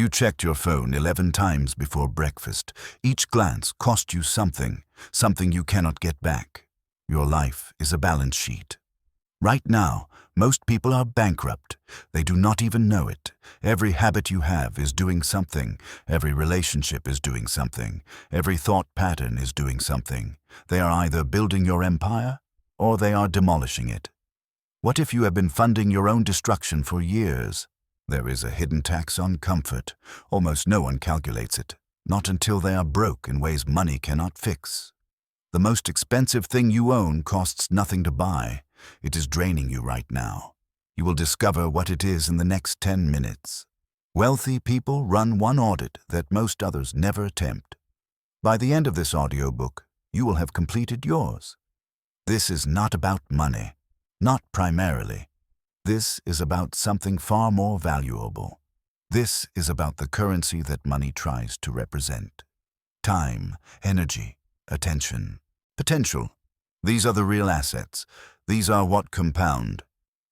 You checked your phone 11 times before breakfast. Each glance cost you something you cannot get back. Your life is a balance sheet. Right now, most people are bankrupt. They do not even know it. Every habit you have is doing something. Every relationship is doing something. Every thought pattern is doing something. They are either building your empire or they are demolishing it. What if you have been funding your own destruction for years? There is a hidden tax on comfort. Almost no one calculates it, not until they are broke in ways money cannot fix. The most expensive thing you own costs nothing to buy. It is draining you right now. You will discover what it is in the next 10 minutes. Wealthy people run one audit that most others never attempt. By the end of this audiobook, you will have completed yours. This is not about money, not primarily. This is about something far more valuable. This is about the currency that money tries to represent. Time, energy, attention, potential. These are the real assets. These are what compound.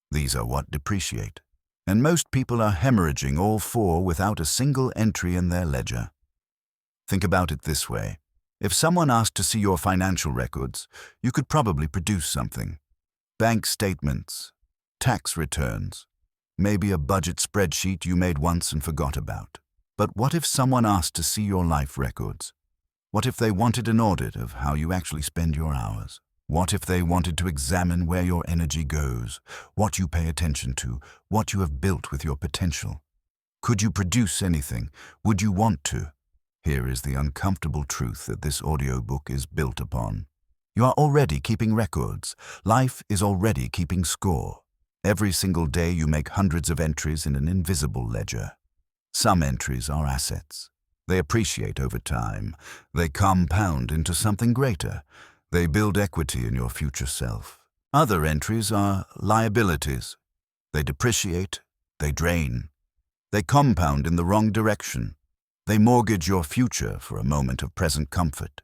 These are what depreciate. And most people are hemorrhaging all four without a single entry in their ledger. Think about it this way. If someone asked to see your financial records, you could probably produce something. Bank statements, tax returns, maybe a budget spreadsheet you made once and forgot about. But what if someone asked to see your life records? What if they wanted an audit of how you actually spend your hours? What if they wanted to examine where your energy goes, what you pay attention to, what you have built with your potential? Could you produce anything? Would you want to? Here is the uncomfortable truth that this audiobook is built upon. You are already keeping records. Life is already keeping score. Every single day you make hundreds of entries in an invisible ledger. Some entries are assets. They appreciate over time. They compound into something greater. They build equity in your future self. Other entries are liabilities. They depreciate. They drain. They compound in the wrong direction. They mortgage your future for a moment of present comfort.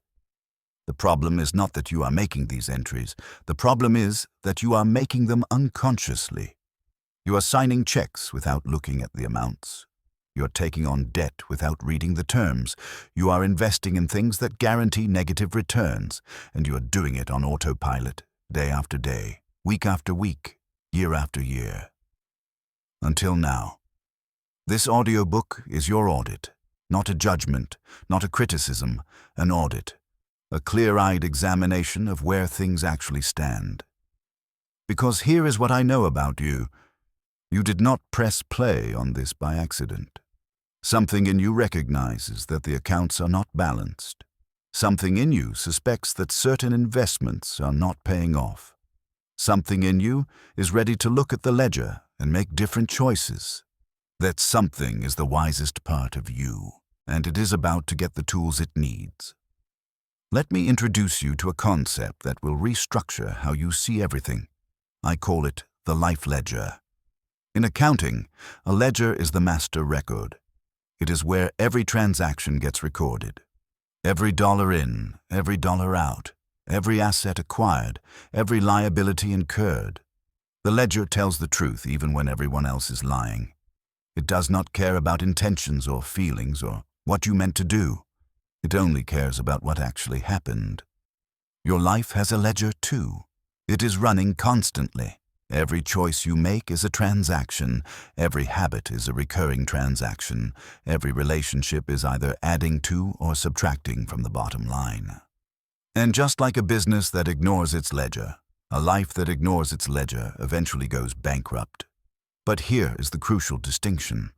The problem is not that you are making these entries. The problem is that you are making them unconsciously. You are signing checks without looking at the amounts. You are taking on debt without reading the terms. You are investing in things that guarantee negative returns, and you are doing it on autopilot, day after day, week after week, year after year. Until now. This audiobook is your audit, not a judgment, not a criticism, an audit. A clear-eyed examination of where things actually stand. Because here is what I know about you. You did not press play on this by accident. Something in you recognizes that the accounts are not balanced. Something in you suspects that certain investments are not paying off. Something in you is ready to look at the ledger and make different choices. That something is the wisest part of you, and it is about to get the tools it needs. Let me introduce you to a concept that will restructure how you see everything. I call it the life ledger. In accounting, a ledger is the master record. It is where every transaction gets recorded. Every dollar in, every dollar out, every asset acquired, every liability incurred. The ledger tells the truth even when everyone else is lying. It does not care about intentions or feelings or what you meant to do. It only cares about what actually happened. Your life has a ledger too. It is running constantly. Every choice you make is a transaction. Every habit is a recurring transaction. Every relationship is either adding to or subtracting from the bottom line. And just like a business that ignores its ledger, a life that ignores its ledger eventually goes bankrupt. But here is the crucial distinction.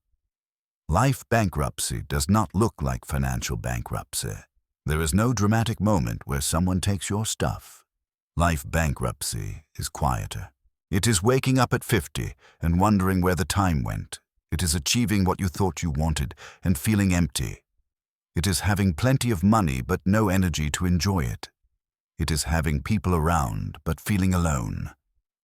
Life bankruptcy does not look like financial bankruptcy. There is no dramatic moment where someone takes your stuff. Life bankruptcy is quieter. It is waking up at 50 and wondering where the time went. It is achieving what you thought you wanted and feeling empty. It is having plenty of money but no energy to enjoy it. It is having people around but feeling alone.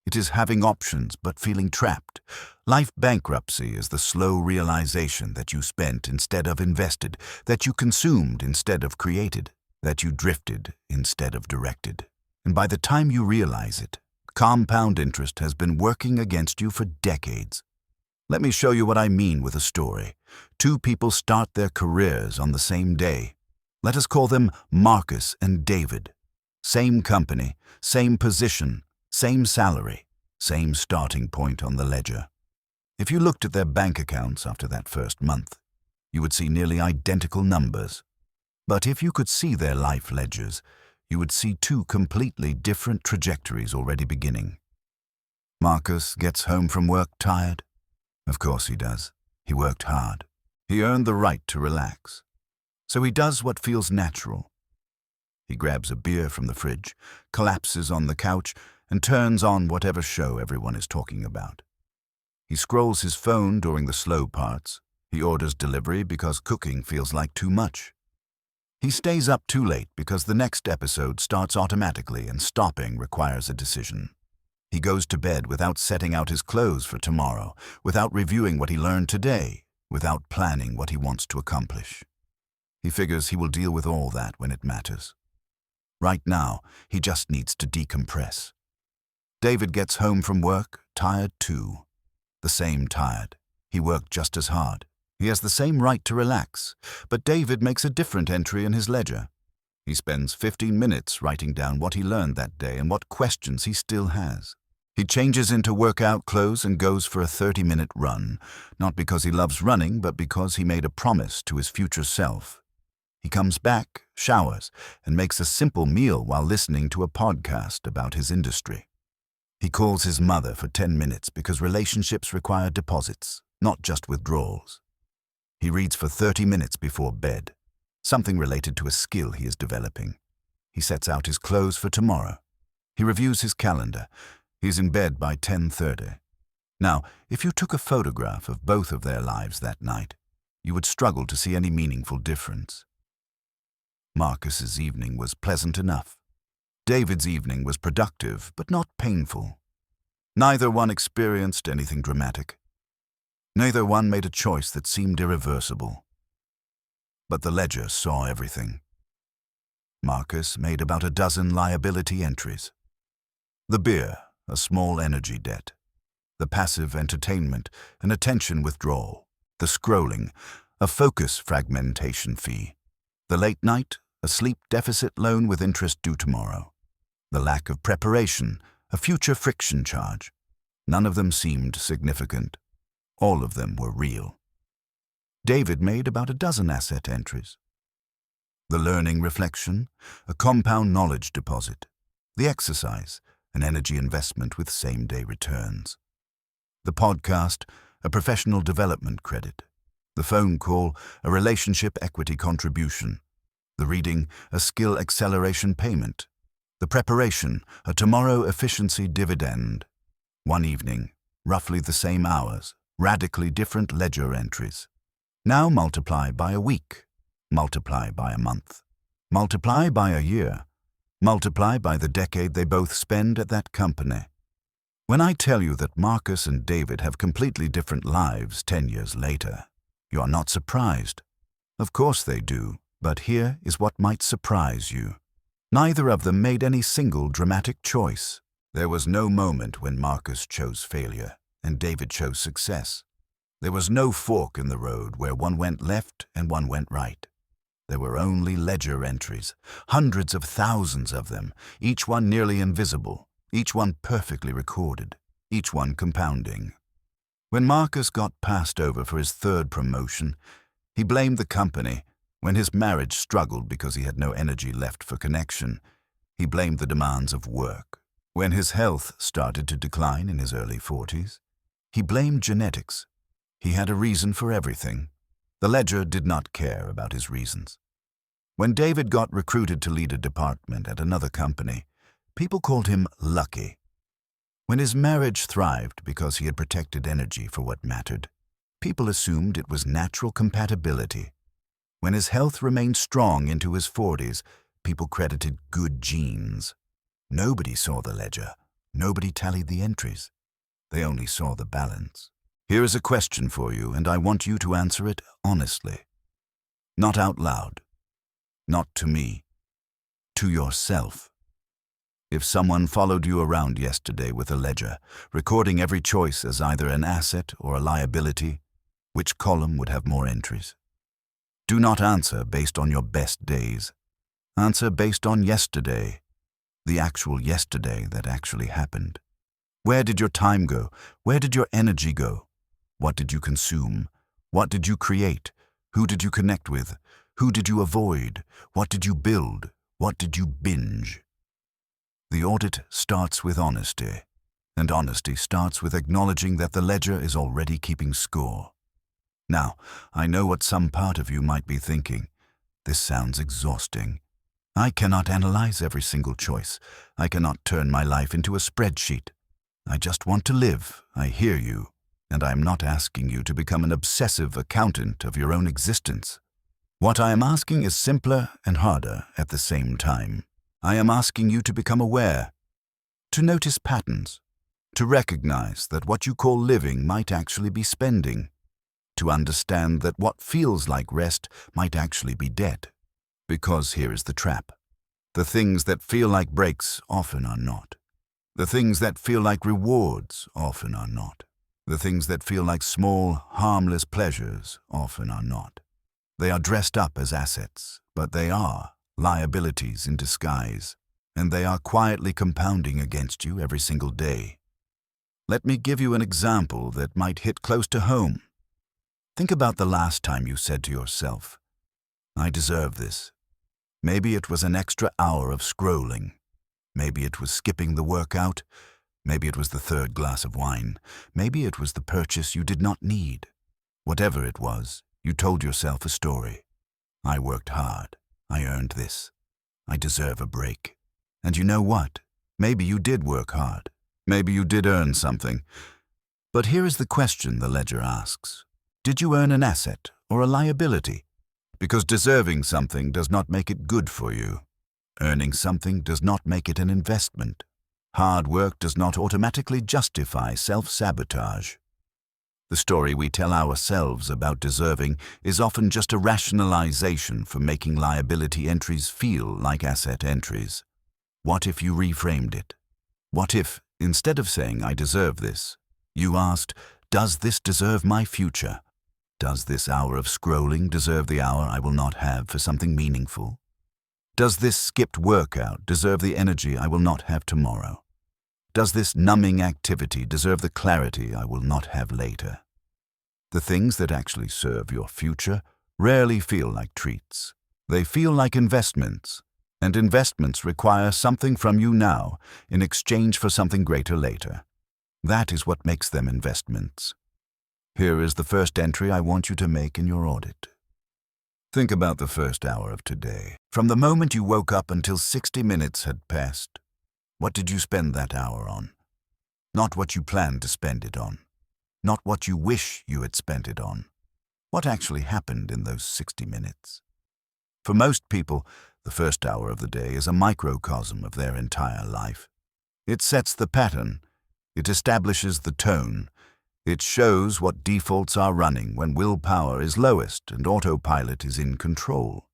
It is having options but feeling trapped. Life bankruptcy is the slow realization that you spent instead of invested, that you consumed instead of created, that you drifted instead of directed. And by the time you realize it, compound interest has been working against you for decades. Let me show you what I mean with a story. Two people start their careers on the same day. Let us call them Marcus and David. Same company, same position, same salary, same starting point on the ledger. If you looked at their bank accounts after that first month, you would see nearly identical numbers. But if you could see their life ledgers, you would see two completely different trajectories already beginning. Marcus gets home from work tired. Of course he does. He worked hard. He earned the right to relax. So he does what feels natural. He grabs a beer from the fridge, collapses on the couch, and turns on whatever show everyone is talking about. He scrolls his phone during the slow parts. He orders delivery because cooking feels like too much. He stays up too late because the next episode starts automatically and stopping requires a decision. He goes to bed without setting out his clothes for tomorrow, without reviewing what he learned today, without planning what he wants to accomplish. He figures he will deal with all that when it matters. Right now, he just needs to decompress. David gets home from work, tired too. The same tired. He worked just as hard. He has the same right to relax, but David makes a different entry in his ledger. He spends 15 minutes writing down what he learned that day and what questions he still has. He changes into workout clothes and goes for a 30-minute run, not because he loves running, but because he made a promise to his future self. He comes back, showers, and makes a simple meal while listening to a podcast about his industry. He calls his mother for 10 minutes because relationships require deposits, not just withdrawals. He reads for 30 minutes before bed, something related to a skill he is developing. He sets out his clothes for tomorrow. He reviews his calendar. He's in bed by 10:30. Now, if you took a photograph of both of their lives that night, you would struggle to see any meaningful difference. Marcus's evening was pleasant enough. David's evening was productive, but not painful. Neither one experienced anything dramatic. Neither one made a choice that seemed irreversible. But the ledger saw everything. Marcus made about a dozen liability entries. The beer, a small energy debt. The passive entertainment, an attention withdrawal. The scrolling, a focus fragmentation fee. The late night, a sleep deficit loan with interest due tomorrow. The lack of preparation, a future friction charge. None of them seemed significant. All of them were real. David made about a dozen asset entries. The learning reflection, a compound knowledge deposit. The exercise, an energy investment with same-day returns. The podcast, a professional development credit. The phone call, a relationship equity contribution. The reading, a skill acceleration payment. The preparation, a tomorrow efficiency dividend. One evening, roughly the same hours, radically different ledger entries. Now multiply by a week, multiply by a month, multiply by a year, multiply by the decade they both spend at that company. When I tell you that Marcus and David have completely different lives 10 years later, you are not surprised. Of course they do, but here is what might surprise you. Neither of them made any single dramatic choice. There was no moment when Marcus chose failure and David chose success. There was no fork in the road where one went left and one went right. There were only ledger entries, hundreds of thousands of them, each one nearly invisible, each one perfectly recorded, each one compounding. When Marcus got passed over for his third promotion, he blamed the company. When his marriage struggled because he had no energy left for connection, he blamed the demands of work. When his health started to decline in his early 40s, he blamed genetics. He had a reason for everything. The ledger did not care about his reasons. When David got recruited to lead a department at another company, people called him lucky. When his marriage thrived because he had protected energy for what mattered, people assumed it was natural compatibility. When his health remained strong into his 40s, people credited good genes. Nobody saw the ledger. Nobody tallied the entries. They only saw the balance. Here is a question for you, and I want you to answer it honestly. Not out loud. Not to me. To yourself. If someone followed you around yesterday with a ledger, recording every choice as either an asset or a liability, which column would have more entries? Do not answer based on your best days. Answer based on yesterday, the actual yesterday that actually happened. Where did your time go? Where did your energy go? What did you consume? What did you create? Who did you connect with? Who did you avoid? What did you build? What did you binge? The audit starts with honesty, and honesty starts with acknowledging that the ledger is already keeping score. Now, I know what some part of you might be thinking. This sounds exhausting. I cannot analyze every single choice. I cannot turn my life into a spreadsheet. I just want to live. I hear you, and I am not asking you to become an obsessive accountant of your own existence. What I am asking is simpler and harder at the same time. I am asking you to become aware, to notice patterns, to recognize that what you call living might actually be spending, to understand that what feels like rest might actually be debt. Because here is the trap. The things that feel like breaks often are not. The things that feel like rewards often are not. The things that feel like small, harmless pleasures often are not. They are dressed up as assets, but they are liabilities in disguise, and they are quietly compounding against you every single day. Let me give you an example that might hit close to home. Think about the last time you said to yourself, "I deserve this." Maybe it was an extra hour of scrolling. Maybe it was skipping the workout. Maybe it was the third glass of wine. Maybe it was the purchase you did not need. Whatever it was, you told yourself a story. I worked hard. I earned this. I deserve a break. And you know what? Maybe you did work hard. Maybe you did earn something. But here is the question the ledger asks. Did you earn an asset or a liability? Because deserving something does not make it good for you. Earning something does not make it an investment. Hard work does not automatically justify self-sabotage. The story we tell ourselves about deserving is often just a rationalization for making liability entries feel like asset entries. What if you reframed it? What if, instead of saying, "I deserve this," you asked, "Does this deserve my future? Does this hour of scrolling deserve the hour I will not have for something meaningful? Does this skipped workout deserve the energy I will not have tomorrow? Does this numbing activity deserve the clarity I will not have later?" The things that actually serve your future rarely feel like treats. They feel like investments, and investments require something from you now in exchange for something greater later. That is what makes them investments. Here is the first entry I want you to make in your audit. Think about the first hour of today. From the moment you woke up until 60 minutes had passed, what did you spend that hour on? Not what you planned to spend it on. Not what you wish you had spent it on. What actually happened in those 60 minutes? For most people, the first hour of the day is a microcosm of their entire life. It sets the pattern. It establishes the tone. It shows what defaults are running when willpower is lowest and autopilot is in control.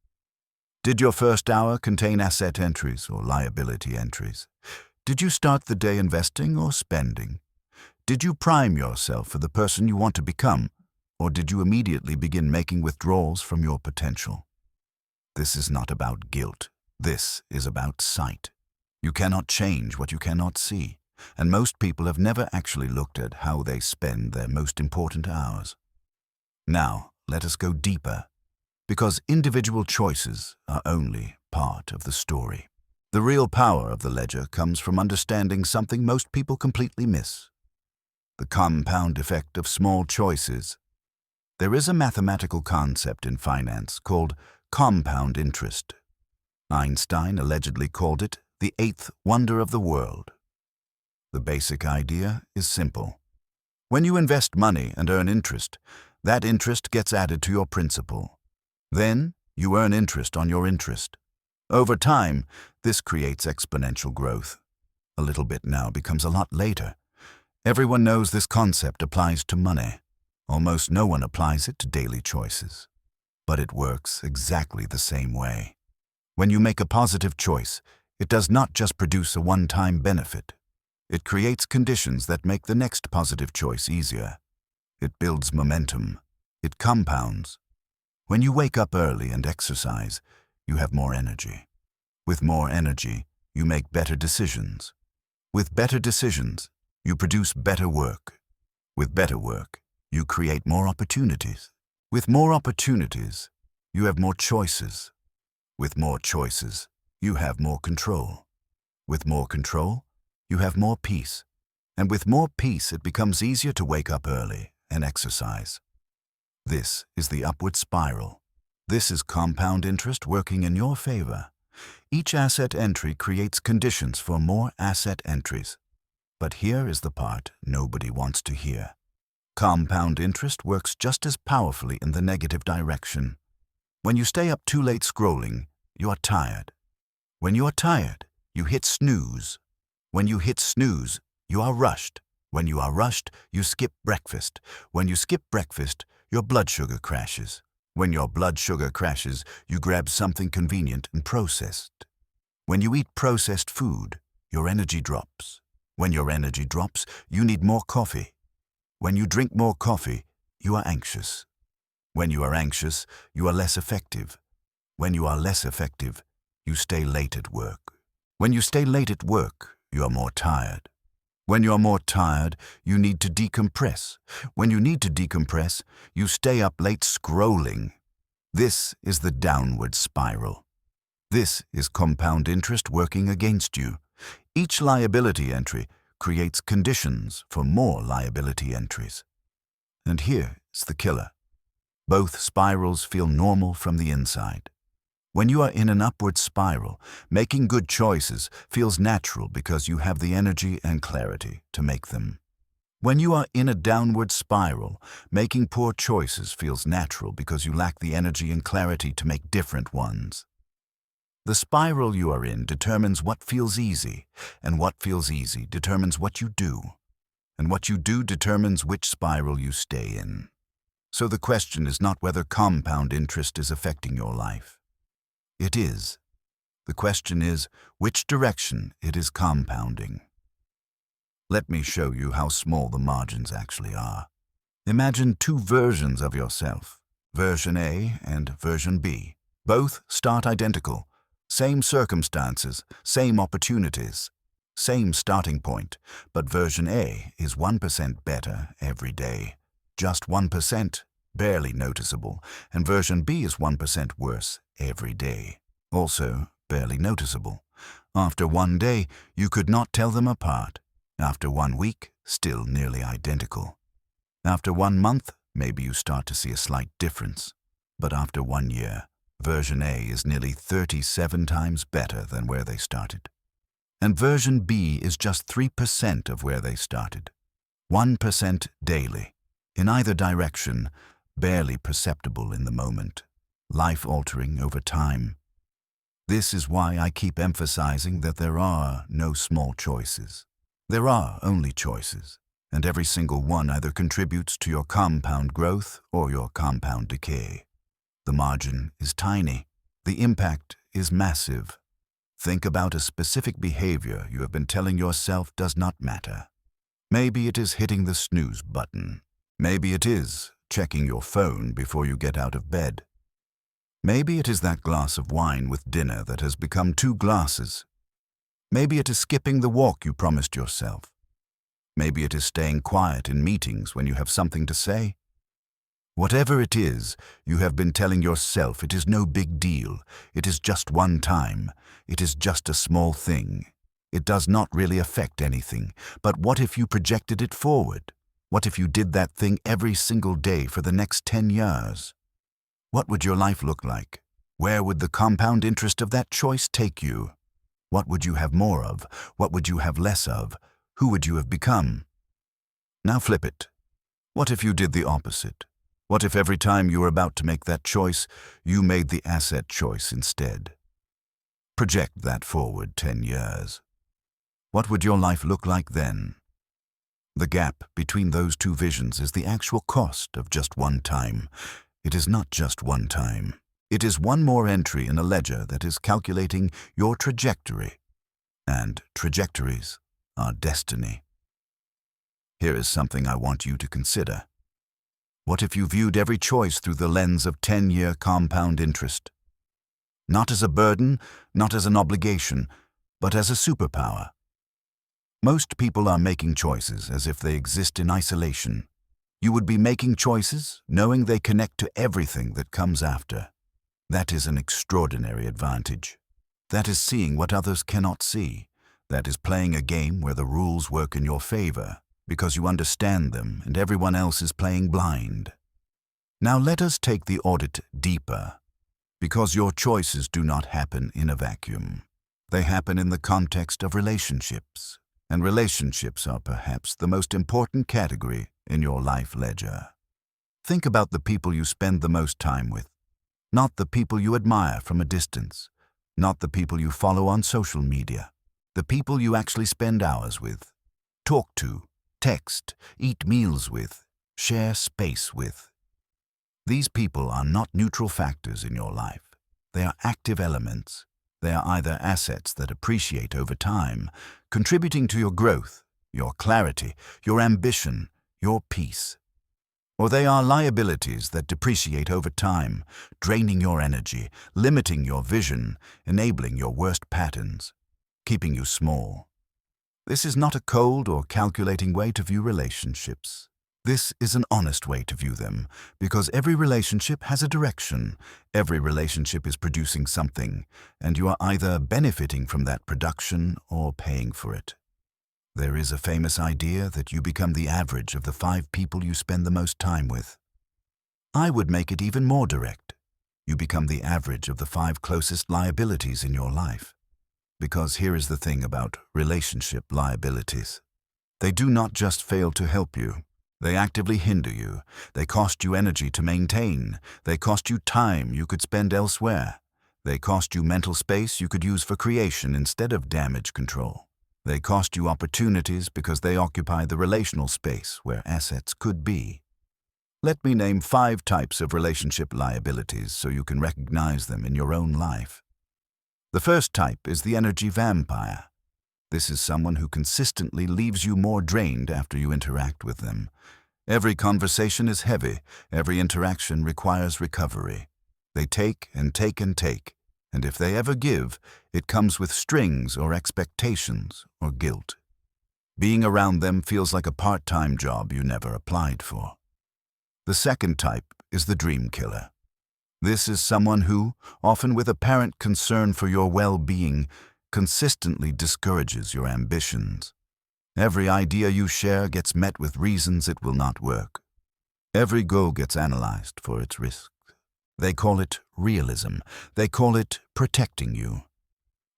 Did your first hour contain asset entries or liability entries? Did you start the day investing or spending? Did you prime yourself for the person you want to become, or did you immediately begin making withdrawals from your potential? This is not about guilt. This is about sight. You cannot change what you cannot see, and most people have never actually looked at how they spend their most important hours. Now, let us go deeper, because individual choices are only part of the story. The real power of the ledger comes from understanding something most people completely miss: the compound effect of small choices. There is a mathematical concept in finance called compound interest. Einstein allegedly called it the eighth wonder of the world. The basic idea is simple. When you invest money and earn interest, that interest gets added to your principal. Then you earn interest on your interest. Over time, this creates exponential growth. A little bit now becomes a lot later. Everyone knows this concept applies to money. Almost no one applies it to daily choices. But it works exactly the same way. When you make a positive choice, It does not just produce a one-time benefit. It creates conditions that make the next positive choice easier. It builds momentum. It compounds. When you wake up early and exercise, you have more energy. With more energy, you make better decisions. With better decisions, you produce better work. With better work, you create more opportunities. With more opportunities, you have more choices. With more choices, you have more control. With more control, you have more peace. And with more peace, it becomes easier to wake up early and exercise. This is the upward spiral. This is compound interest working in your favor. Each asset entry creates conditions for more asset entries. But here is the part nobody wants to hear. Compound interest works just as powerfully in the negative direction. When you stay up too late scrolling, you are tired. When you are tired, you hit snooze. When you hit snooze, you are rushed. When you are rushed, you skip breakfast. When you skip breakfast, your blood sugar crashes. When your blood sugar crashes, you grab something convenient and processed. When you eat processed food, your energy drops. When your energy drops, you need more coffee. When you drink more coffee, you are anxious. When you are anxious, you are less effective. When you are less effective, you stay late at work. When you stay late at work, you are more tired. When you're more tired, you need to decompress. When you need to decompress, you stay up late scrolling. This is the downward spiral. This is compound interest working against you. Each liability entry creates conditions for more liability entries. And here is the killer. Both spirals feel normal from the inside. When you are in an upward spiral, making good choices feels natural because you have the energy and clarity to make them. When you are in a downward spiral, making poor choices feels natural because you lack the energy and clarity to make different ones. The spiral you are in determines what feels easy, and what feels easy determines what you do, and what you do determines which spiral you stay in. So the question is not whether compound interest is affecting your life. It is. The question is which direction it is compounding. Let me show you how small the margins actually are. Imagine two versions of yourself, version A and version B. Both start identical, same circumstances, same opportunities, same starting point, but version A is 1% better every day, just 1%, barely noticeable, and version B is 1% worse every day, also barely noticeable. After one day, you could not tell them apart. After 1 week, still nearly identical. After 1 month, maybe you start to see a slight difference. But after 1 year, version A is nearly 37 times better than where they started. And version B is just 3% of where they started. 1% daily. In either direction, barely perceptible in the moment. Life-altering over time. This is why I keep emphasizing that there are no small choices. There are only choices, and every single one either contributes to your compound growth or your compound decay. The margin is tiny. The impact is massive. Think about a specific behavior you have been telling yourself does not matter. Maybe it is hitting the snooze button. Maybe it is checking your phone before you get out of bed. Maybe it is that glass of wine with dinner that has become 2 glasses. Maybe it is skipping the walk you promised yourself. Maybe it is staying quiet in meetings when you have something to say. Whatever it is, you have been telling yourself it is no big deal. It is just one time. It is just a small thing. It does not really affect anything. But what if you projected it forward? What if you did that thing every single day for the next 10 years? What would your life look like? Where would the compound interest of that choice take you? What would you have more of? What would you have less of? Who would you have become? Now flip it. What if you did the opposite? What if every time you were about to make that choice, you made the asset choice instead? Project that forward 10 years. What would your life look like then? The gap between those two visions is the actual cost of just one time. It is not just one time. It is one more entry in a ledger that is calculating your trajectory, and trajectories are destiny. Here is something I want you to consider. What if you viewed every choice through the lens of 10-year compound interest? Not as a burden, not as an obligation, but as a superpower. Most people are making choices as if they exist in isolation. You would be making choices knowing they connect to everything that comes after. That is an extraordinary advantage. That is seeing what others cannot see. That is playing a game where the rules work in your favor because you understand them and everyone else is playing blind. Now let us take the audit deeper, because your choices do not happen in a vacuum. They happen in the context of relationships, and relationships are perhaps the most important category in your life ledger. Think about the people you spend the most time with, not the people you admire from a distance, not the people you follow on social media, the people you actually spend hours with, talk to, text, eat meals with, share space with. These people are not neutral factors in your life. They are active elements. They are either assets that appreciate over time, contributing to your growth, your clarity, your ambition, your peace. Or they are liabilities that depreciate over time, draining your energy, limiting your vision, enabling your worst patterns, keeping you small. This is not a cold or calculating way to view relationships. This is an honest way to view them, because every relationship has a direction. Every relationship is producing something, and you are either benefiting from that production or paying for it. There is a famous idea that you become the average of the 5 people you spend the most time with. I would make it even more direct. You become the average of the 5 closest liabilities in your life. Because here is the thing about relationship liabilities. They do not just fail to help you. They actively hinder you. They cost you energy to maintain. They cost you time you could spend elsewhere. They cost you mental space you could use for creation instead of damage control. They cost you opportunities because they occupy the relational space where assets could be. Let me name 5 types of relationship liabilities so you can recognize them in your own life. The first type is the energy vampire. This is someone who consistently leaves you more drained after you interact with them. Every conversation is heavy. Every interaction requires recovery. They take and take and take. And if they ever give, it comes with strings or expectations or guilt. Being around them feels like a part-time job you never applied for. The second type is the dream killer. This is someone who, often with apparent concern for your well-being, consistently discourages your ambitions. Every idea you share gets met with reasons it will not work. Every goal gets analyzed for its risks. They call it realism. They call it protecting you.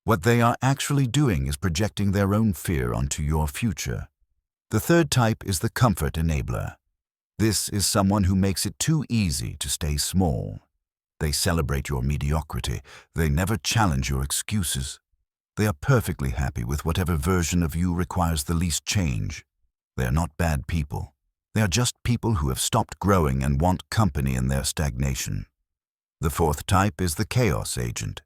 What they are actually doing is projecting their own fear onto your future. The third type is the comfort enabler. This is someone who makes it too easy to stay small. They celebrate your mediocrity. They never challenge your excuses. They are perfectly happy with whatever version of you requires the least change. They are not bad people. They are just people who have stopped growing and want company in their stagnation. The fourth type is the chaos agent.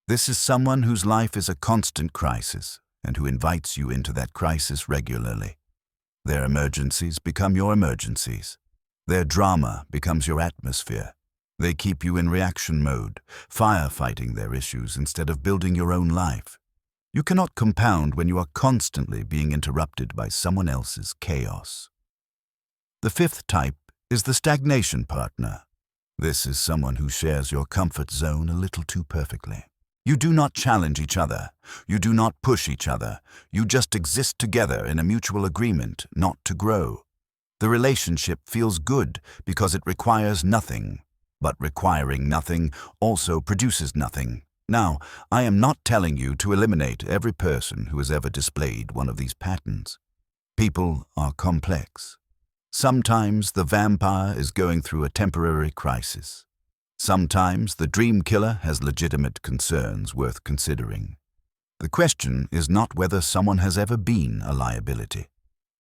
This is someone whose life is a constant crisis and who invites you into that crisis regularly. Their emergencies become your emergencies. Their drama becomes your atmosphere. They keep you in reaction mode, firefighting their issues instead of building your own life. You cannot compound when you are constantly being interrupted by someone else's chaos. The fifth type is the stagnation partner. This is someone who shares your comfort zone a little too perfectly. You do not challenge each other. You do not push each other. You just exist together in a mutual agreement not to grow. The relationship feels good because it requires nothing, but requiring nothing also produces nothing. Now, I am not telling you to eliminate every person who has ever displayed one of these patterns. People are complex. Sometimes the vampire is going through a temporary crisis. Sometimes the dream killer has legitimate concerns worth considering. The question is not whether someone has ever been a liability.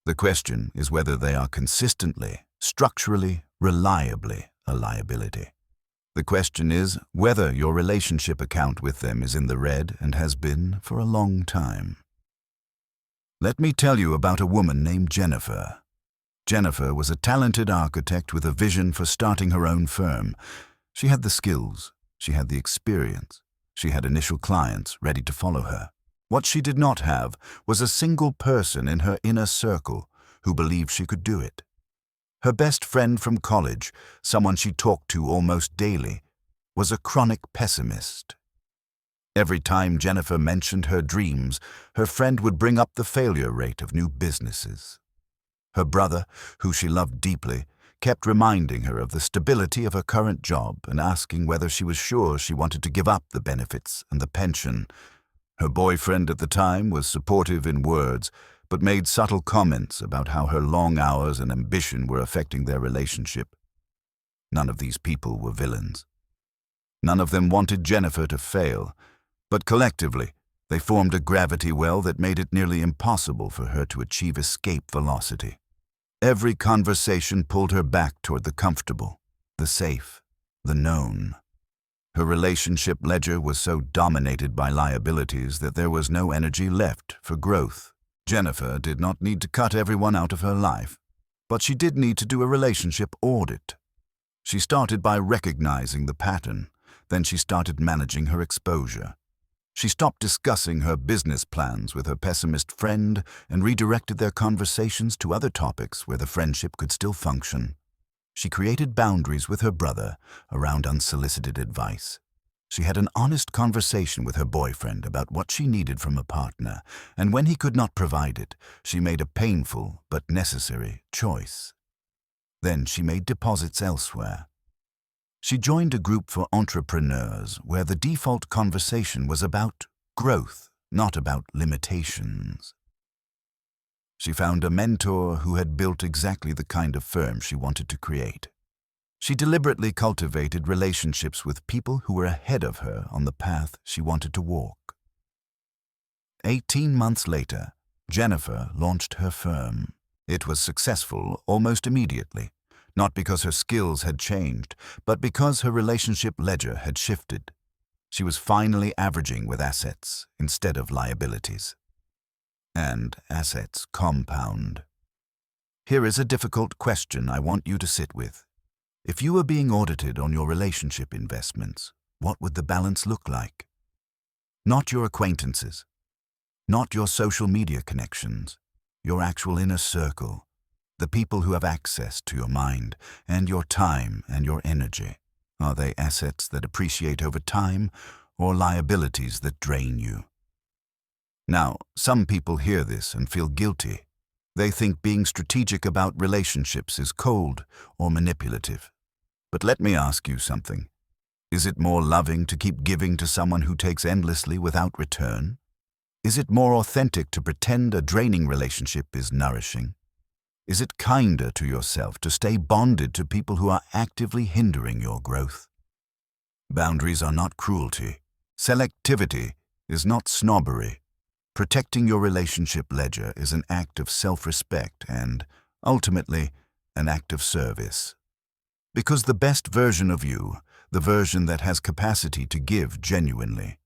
The question is whether they are consistently, structurally, reliably a liability. The question is whether your relationship account with them is in the red and has been for a long time. Let me tell you about a woman named Jennifer. Jennifer was a talented architect with a vision for starting her own firm. She had the skills, she had the experience, she had initial clients ready to follow her. What she did not have was a single person in her inner circle who believed she could do it. Her best friend from college, someone she talked to almost daily, was a chronic pessimist. Every time Jennifer mentioned her dreams, her friend would bring up the failure rate of new businesses. Her brother, who she loved deeply, kept reminding her of the stability of her current job and asking whether she was sure she wanted to give up the benefits and the pension. Her boyfriend at the time was supportive in words, but made subtle comments about how her long hours and ambition were affecting their relationship. None of these people were villains. None of them wanted Jennifer to fail, but collectively, they formed a gravity well that made it nearly impossible for her to achieve escape velocity. Every conversation pulled her back toward the comfortable, the safe, the known. Her relationship ledger was so dominated by liabilities that there was no energy left for growth. Jennifer did not need to cut everyone out of her life, but she did need to do a relationship audit. She started by recognizing the pattern, then she started managing her exposure. She stopped discussing her business plans with her pessimist friend and redirected their conversations to other topics where the friendship could still function. She created boundaries with her brother around unsolicited advice. She had an honest conversation with her boyfriend about what she needed from a partner, and when he could not provide it, she made a painful but necessary choice. Then she made deposits elsewhere. She joined a group for entrepreneurs where the default conversation was about growth, not about limitations. She found a mentor who had built exactly the kind of firm she wanted to create. She deliberately cultivated relationships with people who were ahead of her on the path she wanted to walk. 18 months later, Jennifer launched her firm. It was successful almost immediately, not because her skills had changed, but because her relationship ledger had shifted. She was finally averaging with assets instead of liabilities. And assets compound. Here is a difficult question I want you to sit with. If you were being audited on your relationship investments, what would the balance look like? Not your acquaintances, not your social media connections, your actual inner circle, the people who have access to your mind and your time and your energy. Are they assets that appreciate over time or liabilities that drain you? Now, some people hear this and feel guilty. They think being strategic about relationships is cold or manipulative. But let me ask you something. Is it more loving to keep giving to someone who takes endlessly without return? Is it more authentic to pretend a draining relationship is nourishing? Is it kinder to yourself to stay bonded to people who are actively hindering your growth? Boundaries are not cruelty. Selectivity is not snobbery. Protecting your relationship ledger is an act of self-respect and, ultimately, an act of service. Because the best version of you, the version that has capacity to give genuinely,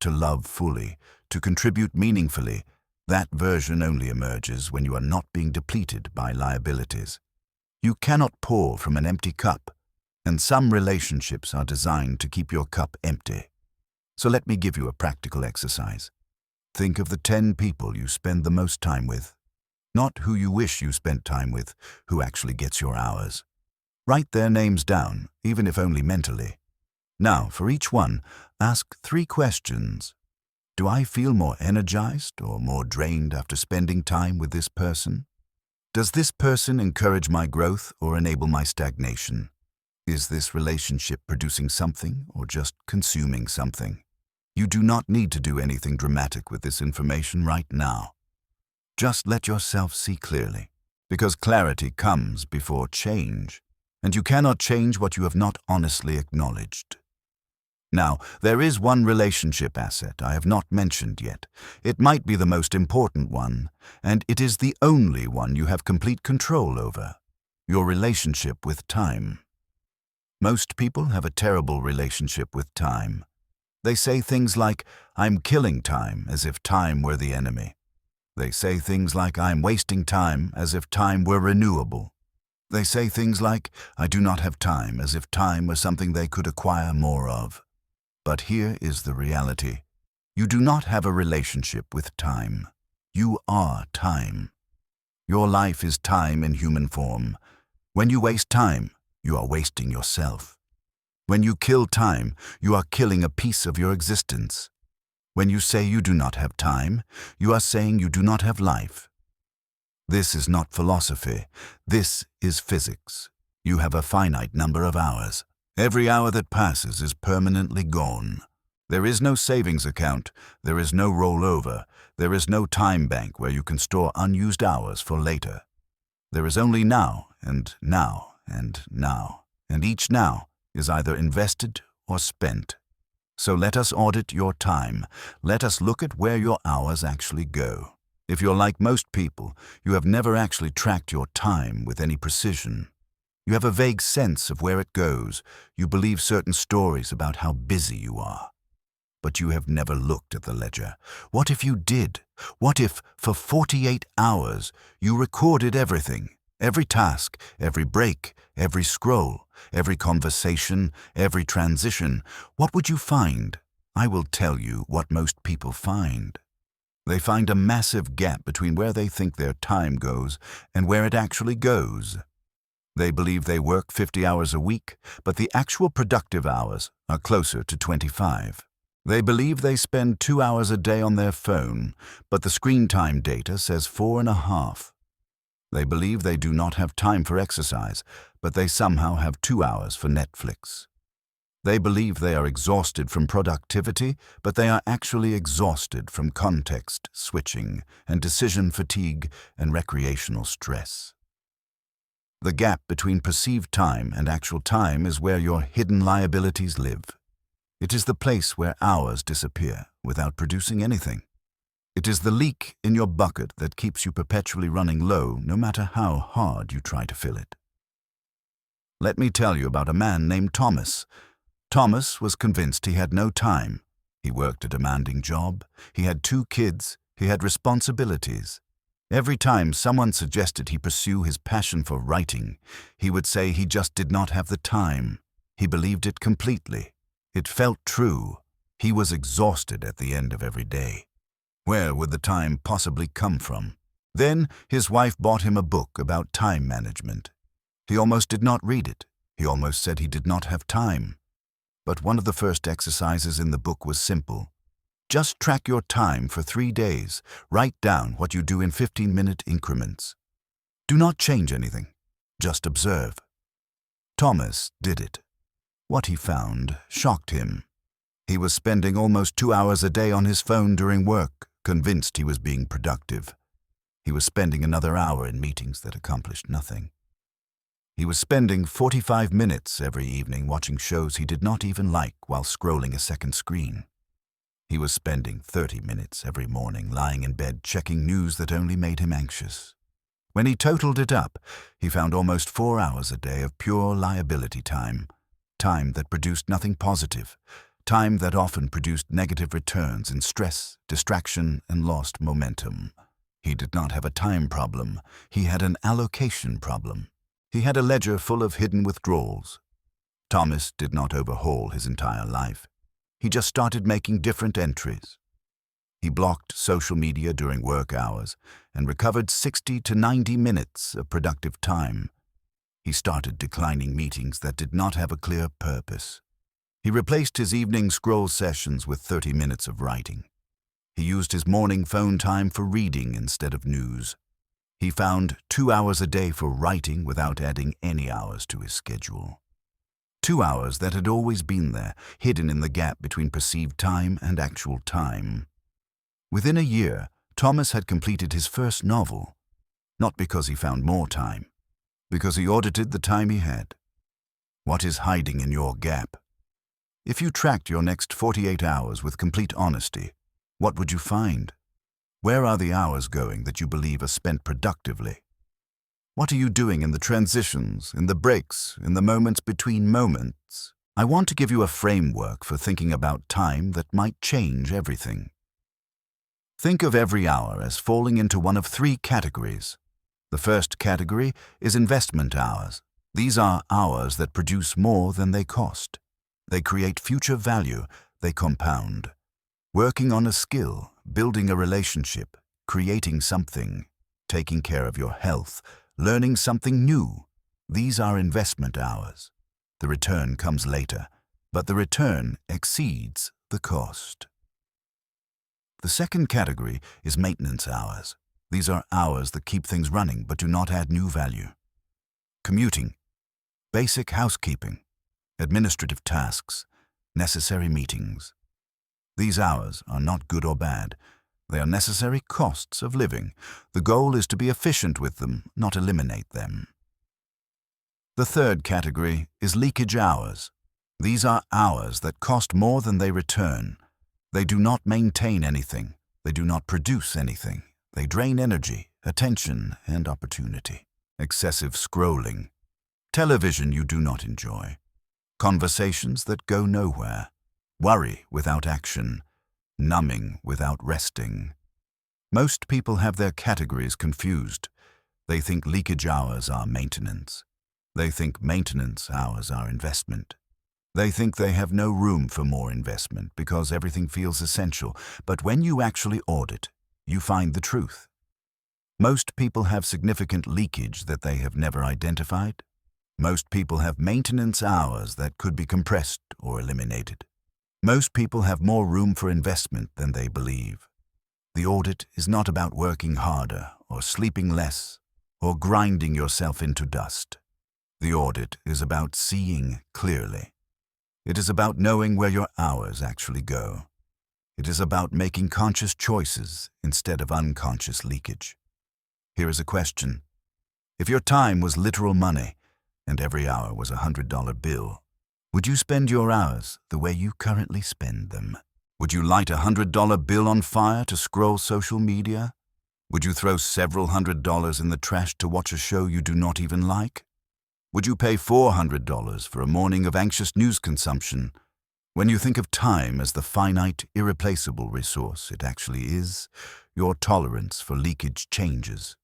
to love fully, to contribute meaningfully, that version only emerges when you are not being depleted by liabilities. You cannot pour from an empty cup, and some relationships are designed to keep your cup empty. So let me give you a practical exercise. Think of the 10 people you spend the most time with. Not who you wish you spent time with, who actually gets your hours. Write their names down, even if only mentally. Now, for each one, ask 3 questions. Do I feel more energized or more drained after spending time with this person? Does this person encourage my growth or enable my stagnation? Is this relationship producing something or just consuming something? You do not need to do anything dramatic with this information right now. Just let yourself see clearly, because clarity comes before change, and you cannot change what you have not honestly acknowledged. Now, there is one relationship asset I have not mentioned yet. It might be the most important one, and it is the only one you have complete control over: your relationship with time. Most people have a terrible relationship with time. They say things like, "I'm killing time," as if time were the enemy. They say things like, "I'm wasting time," as if time were renewable. They say things like, "I do not have time," as if time were something they could acquire more of. But here is the reality. You do not have a relationship with time. You are time. Your life is time in human form. When you waste time, you are wasting yourself. When you kill time, you are killing a piece of your existence. When you say you do not have time, you are saying you do not have life. This is not philosophy. This is physics. You have a finite number of hours. Every hour that passes is permanently gone. There is no savings account. There is no rollover. There is no time bank where you can store unused hours for later. There is only now and now and now, and each now is either invested or spent. So let us audit your time. Let us look at where your hours actually go. If you're like most people, you have never actually tracked your time with any precision. You have a vague sense of where it goes. You believe certain stories about how busy you are. But you have never looked at the ledger. What if you did? What if, for 48 hours, you recorded everything? Every task, every break, every scroll, every conversation, every transition. What would you find? I will tell you what most people find. They find a massive gap between where they think their time goes and where it actually goes. They believe they work 50 hours a week, but the actual productive hours are closer to 25. They believe they spend 2 hours a day on their phone, but the screen time data says 4.5. They believe they do not have time for exercise, but they somehow have 2 hours for Netflix. They believe they are exhausted from productivity, but they are actually exhausted from context switching and decision fatigue and recreational stress. The gap between perceived time and actual time is where your hidden liabilities live. It is the place where hours disappear without producing anything. It is the leak in your bucket that keeps you perpetually running low, no matter how hard you try to fill it. Let me tell you about a man named Thomas. Thomas was convinced he had no time. He worked a demanding job. He had 2 kids. He had responsibilities. Every time someone suggested he pursue his passion for writing, he would say he just did not have the time. He believed it completely. It felt true. He was exhausted at the end of every day. Where would the time possibly come from? Then his wife bought him a book about time management. He almost did not read it. He almost said he did not have time. But one of the first exercises in the book was simple. Just track your time for 3 days. Write down what you do in 15-minute increments. Do not change anything. Just observe. Thomas did it. What he found shocked him. He was spending almost 2 hours a day on his phone during work, convinced he was being productive. He was spending another hour in meetings that accomplished nothing. He was spending 45 minutes every evening watching shows he did not even like while scrolling a second screen. He was spending 30 minutes every morning lying in bed checking news that only made him anxious. When he totaled it up, he found almost 4 hours a day of pure liability time, time that produced nothing positive, time that often produced negative returns in stress, distraction, and lost momentum. He did not have a time problem. He had an allocation problem. He had a ledger full of hidden withdrawals. Thomas did not overhaul his entire life. He just started making different entries. He blocked social media during work hours and recovered 60 to 90 minutes of productive time. He started declining meetings that did not have a clear purpose. He replaced his evening scroll sessions with 30 minutes of writing. He used his morning phone time for reading instead of news. He found 2 hours a day for writing without adding any hours to his schedule. 2 hours that had always been there, hidden in the gap between perceived time and actual time. Within a year, Thomas had completed his first novel, not because he found more time, because he audited the time he had. What is hiding in your gap? If you tracked your next 48 hours with complete honesty, what would you find? Where are the hours going that you believe are spent productively? What are you doing in the transitions, in the breaks, in the moments between moments? I want to give you a framework for thinking about time that might change everything. Think of every hour as falling into one of three categories. The first category is investment hours. These are hours that produce more than they cost. They create future value, they compound. Working on a skill, building a relationship, creating something, taking care of your health, learning something new. These are investment hours. The return comes later, but the return exceeds the cost. The second category is maintenance hours. These are hours that keep things running but do not add new value. Commuting, basic housekeeping, administrative tasks, necessary meetings. These hours are not good or bad. They are necessary costs of living. The goal is to be efficient with them, not eliminate them. The third category is leakage hours. These are hours that cost more than they return. They do not maintain anything. They do not produce anything. They drain energy, attention, and opportunity. Excessive scrolling. Television you do not enjoy. Conversations that go nowhere. Worry without action. Numbing without resting. Most people have their categories confused. They think leakage hours are maintenance. They think maintenance hours are investment. They think they have no room for more investment because everything feels essential. But when you actually audit, you find the truth. Most people have significant leakage that they have never identified. Most people have maintenance hours that could be compressed or eliminated. Most people have more room for investment than they believe. The audit is not about working harder or sleeping less or grinding yourself into dust. The audit is about seeing clearly. It is about knowing where your hours actually go. It is about making conscious choices instead of unconscious leakage. Here is a question. If your time was literal money and every hour was a $100 bill, would you spend your hours the way you currently spend them? Would you light a $100 bill on fire to scroll social media? Would you throw several $100s in the trash to watch a show you do not even like? Would you pay $400 for a morning of anxious news consumption? When you think of time as the finite, irreplaceable resource it actually is, your tolerance for leakage changes.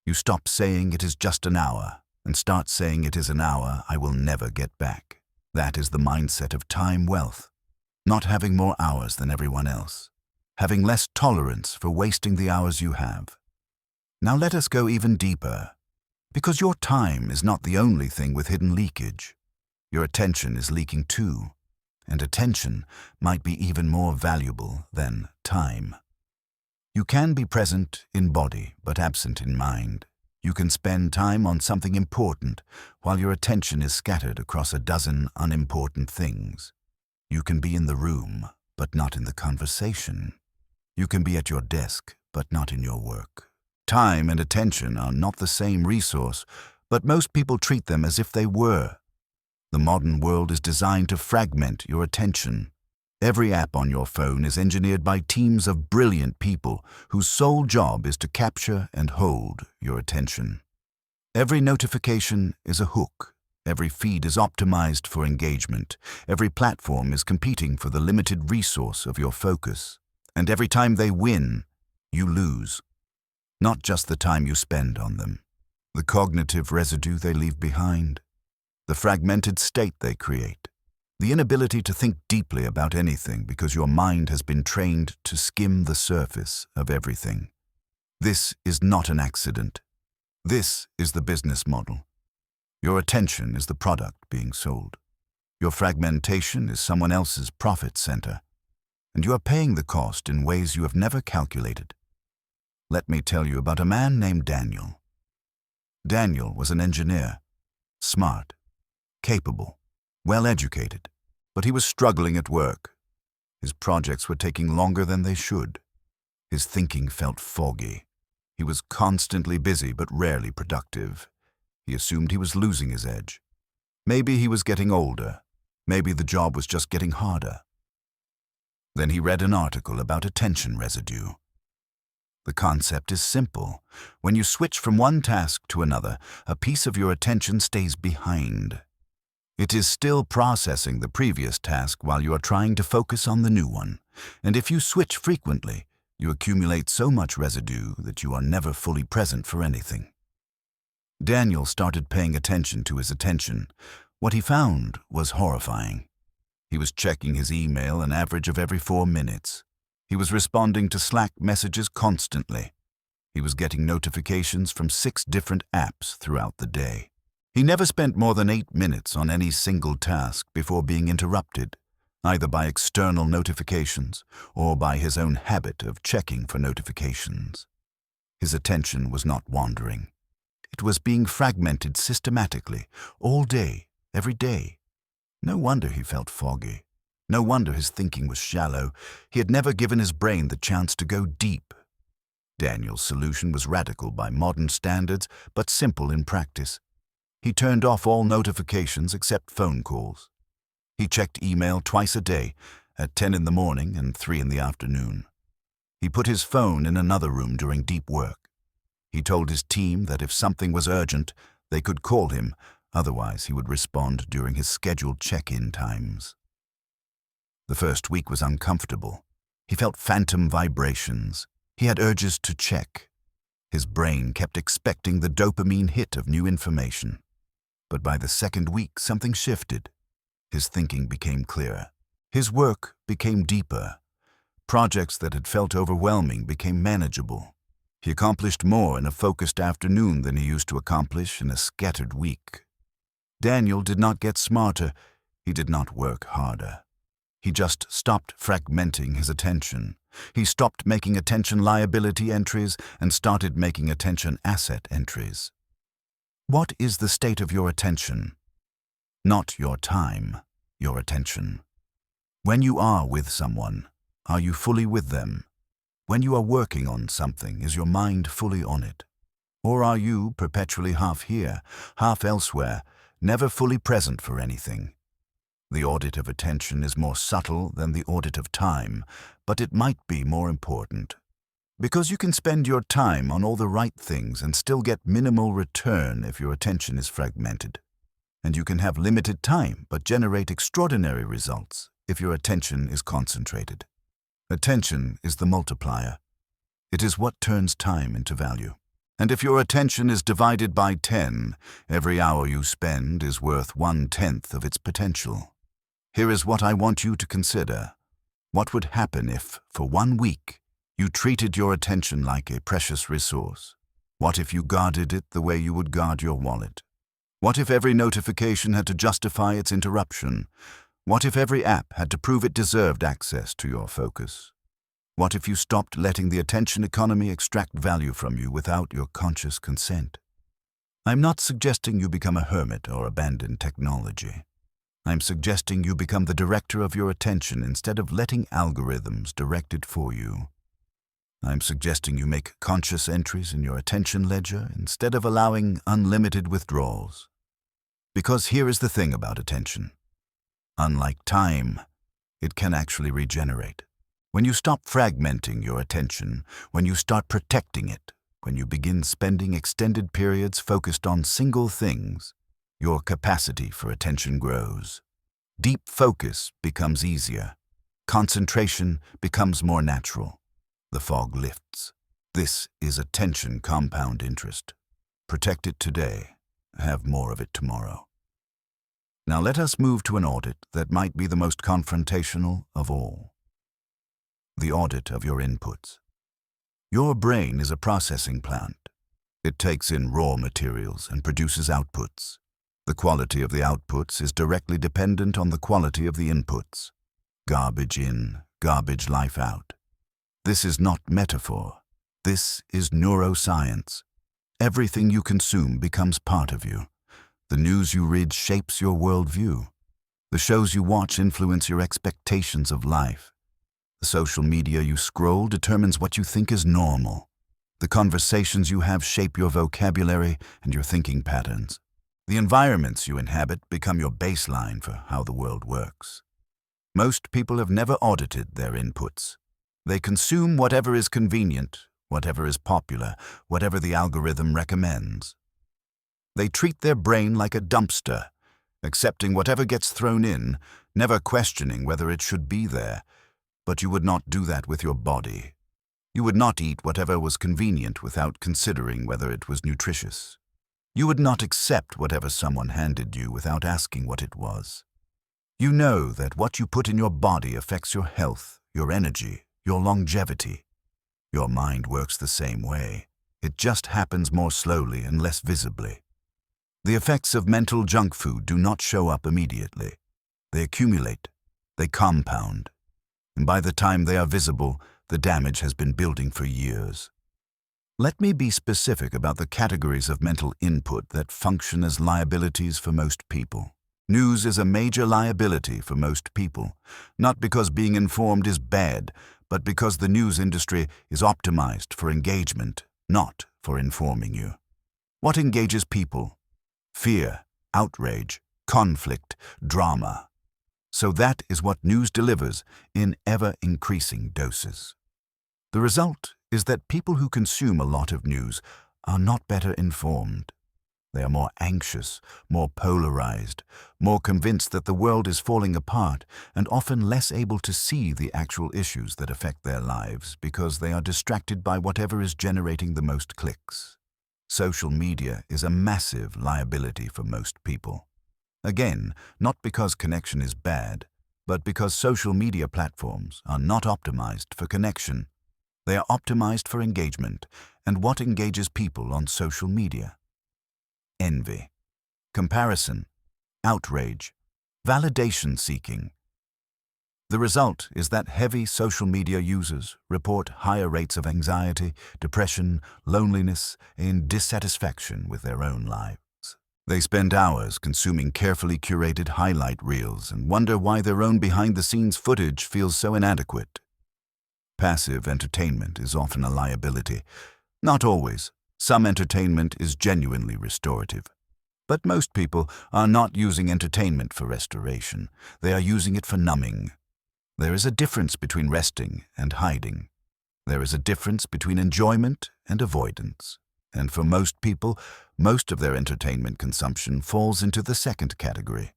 You stop saying it is just an hour and start saying it is an hour I will never get back. That is the mindset of time wealth. Not having more hours than everyone else. Having less tolerance for wasting the hours you have. Now let us go even deeper. Because your time is not the only thing with hidden leakage. Your attention is leaking too. And attention might be even more valuable than time. You can be present in body but absent in mind. You can spend time on something important while your attention is scattered across a dozen unimportant things. You can be in the room but not in the conversation. You can be at your desk but not in your work. Time and attention are not the same resource, but most people treat them as if they were. The modern world is designed to fragment your attention. Every app on your phone is engineered by teams of brilliant people whose sole job is to capture and hold your attention. Every notification is a hook. Every feed is optimized for engagement. Every platform is competing for the limited resource of your focus. And every time they win, you lose. Not just the time you spend on them, the cognitive residue they leave behind, the fragmented state they create, the inability to think deeply about anything because your mind has been trained to skim the surface of everything. This is not an accident. This is the business model. Your attention is the product being sold. Your fragmentation is someone else's profit center, and you are paying the cost in ways you have never calculated. Let me tell you about a man named Daniel. Daniel was an engineer, smart, capable, well-educated, but he was struggling at work. His projects were taking longer than they should. His thinking felt foggy. He was constantly busy but rarely productive. He assumed he was losing his edge. Maybe he was getting older. Maybe the job was just getting harder. Then he read an article about attention residue. The concept is simple. When you switch from one task to another, a piece of your attention stays behind. It is still processing the previous task while you are trying to focus on the new one. And if you switch frequently, you accumulate so much residue that you are never fully present for anything. Daniel started paying attention to his attention. What he found was horrifying. He was checking his email an average of every 4 minutes. He was responding to Slack messages constantly. He was getting notifications from 6 different apps throughout the day. He never spent more than 8 minutes on any single task before being interrupted, either by external notifications or by his own habit of checking for notifications. His attention was not wandering. It was being fragmented systematically, all day, every day. No wonder he felt foggy. No wonder his thinking was shallow. He had never given his brain the chance to go deep. Daniel's solution was radical by modern standards, but simple in practice. He turned off all notifications except phone calls. He checked email twice a day, at 10 in the morning and 3 in the afternoon. He put his phone in another room during deep work. He told his team that if something was urgent, they could call him, otherwise he would respond during his scheduled check-in times. The first week was uncomfortable. He felt phantom vibrations. He had urges to check. His brain kept expecting the dopamine hit of new information. But by the second week, something shifted. His thinking became clearer. His work became deeper. Projects that had felt overwhelming became manageable. He accomplished more in a focused afternoon than he used to accomplish in a scattered week. Daniel did not get smarter. He did not work harder. He just stopped fragmenting his attention. He stopped making attention liability entries and started making attention asset entries. What is the state of your attention? Not your time, your attention. When you are with someone, are you fully with them? When you are working on something, is your mind fully on it? Or are you perpetually half here, half elsewhere, never fully present for anything? The audit of attention is more subtle than the audit of time, but it might be more important. Because you can spend your time on all the right things and still get minimal return if your attention is fragmented. And you can have limited time but generate extraordinary results if your attention is concentrated. Attention is the multiplier. It is what turns time into value. And if your attention is divided by 10, every hour you spend is worth 1/10 of its potential. Here is what I want you to consider. What would happen if, for 1 week, you treated your attention like a precious resource? What if you guarded it the way you would guard your wallet? What if every notification had to justify its interruption? What if every app had to prove it deserved access to your focus? What if you stopped letting the attention economy extract value from you without your conscious consent? I'm not suggesting you become a hermit or abandon technology. I'm suggesting you become the director of your attention instead of letting algorithms direct it for you. I'm suggesting you make conscious entries in your attention ledger instead of allowing unlimited withdrawals. Because here is the thing about attention. Unlike time, it can actually regenerate. When you stop fragmenting your attention, when you start protecting it, when you begin spending extended periods focused on single things, your capacity for attention grows. Deep focus becomes easier. Concentration becomes more natural. The fog lifts. This is attention compound interest. Protect it today. Have more of it tomorrow. Now let us move to an audit that might be the most confrontational of all. The audit of your inputs. Your brain is a processing plant. It takes in raw materials and produces outputs. The quality of the outputs is directly dependent on the quality of the inputs. Garbage in, garbage life out. This is not metaphor. This is neuroscience. Everything you consume becomes part of you. The news you read shapes your worldview. The shows you watch influence your expectations of life. The social media you scroll determines what you think is normal. The conversations you have shape your vocabulary and your thinking patterns. The environments you inhabit become your baseline for how the world works. Most people have never audited their inputs. They consume whatever is convenient, whatever is popular, whatever the algorithm recommends. They treat their brain like a dumpster, accepting whatever gets thrown in, never questioning whether it should be there. But you would not do that with your body. You would not eat whatever was convenient without considering whether it was nutritious. You would not accept whatever someone handed you without asking what it was. You know that what you put in your body affects your health, your energy, your longevity. Your mind works the same way. It just happens more slowly and less visibly. The effects of mental junk food do not show up immediately. They accumulate, they compound, and by the time they are visible, the damage has been building for years. Let me be specific about the categories of mental input that function as liabilities for most people. News is a major liability for most people, not because being informed is bad, but because the news industry is optimized for engagement, not for informing you. What engages people? Fear, outrage, conflict, drama. So that is what news delivers in ever-increasing doses. The result is that people who consume a lot of news are not better informed. They are more anxious, more polarized, more convinced that the world is falling apart, and often less able to see the actual issues that affect their lives because they are distracted by whatever is generating the most clicks. Social media is a massive liability for most people. Again, not because connection is bad, but because social media platforms are not optimized for connection. They are optimized for engagement, and what engages people on social media? Envy, comparison, outrage, validation seeking. The result is that heavy social media users report higher rates of anxiety, depression, loneliness, and dissatisfaction with their own lives. They spend hours consuming carefully curated highlight reels and wonder why their own behind-the-scenes footage feels so inadequate. Passive entertainment is often a liability. Not always. Some entertainment is genuinely restorative. But most people are not using entertainment for restoration. They are using it for numbing. There is a difference between resting and hiding. There is a difference between enjoyment and avoidance. And for most people, most of their entertainment consumption falls into the second category.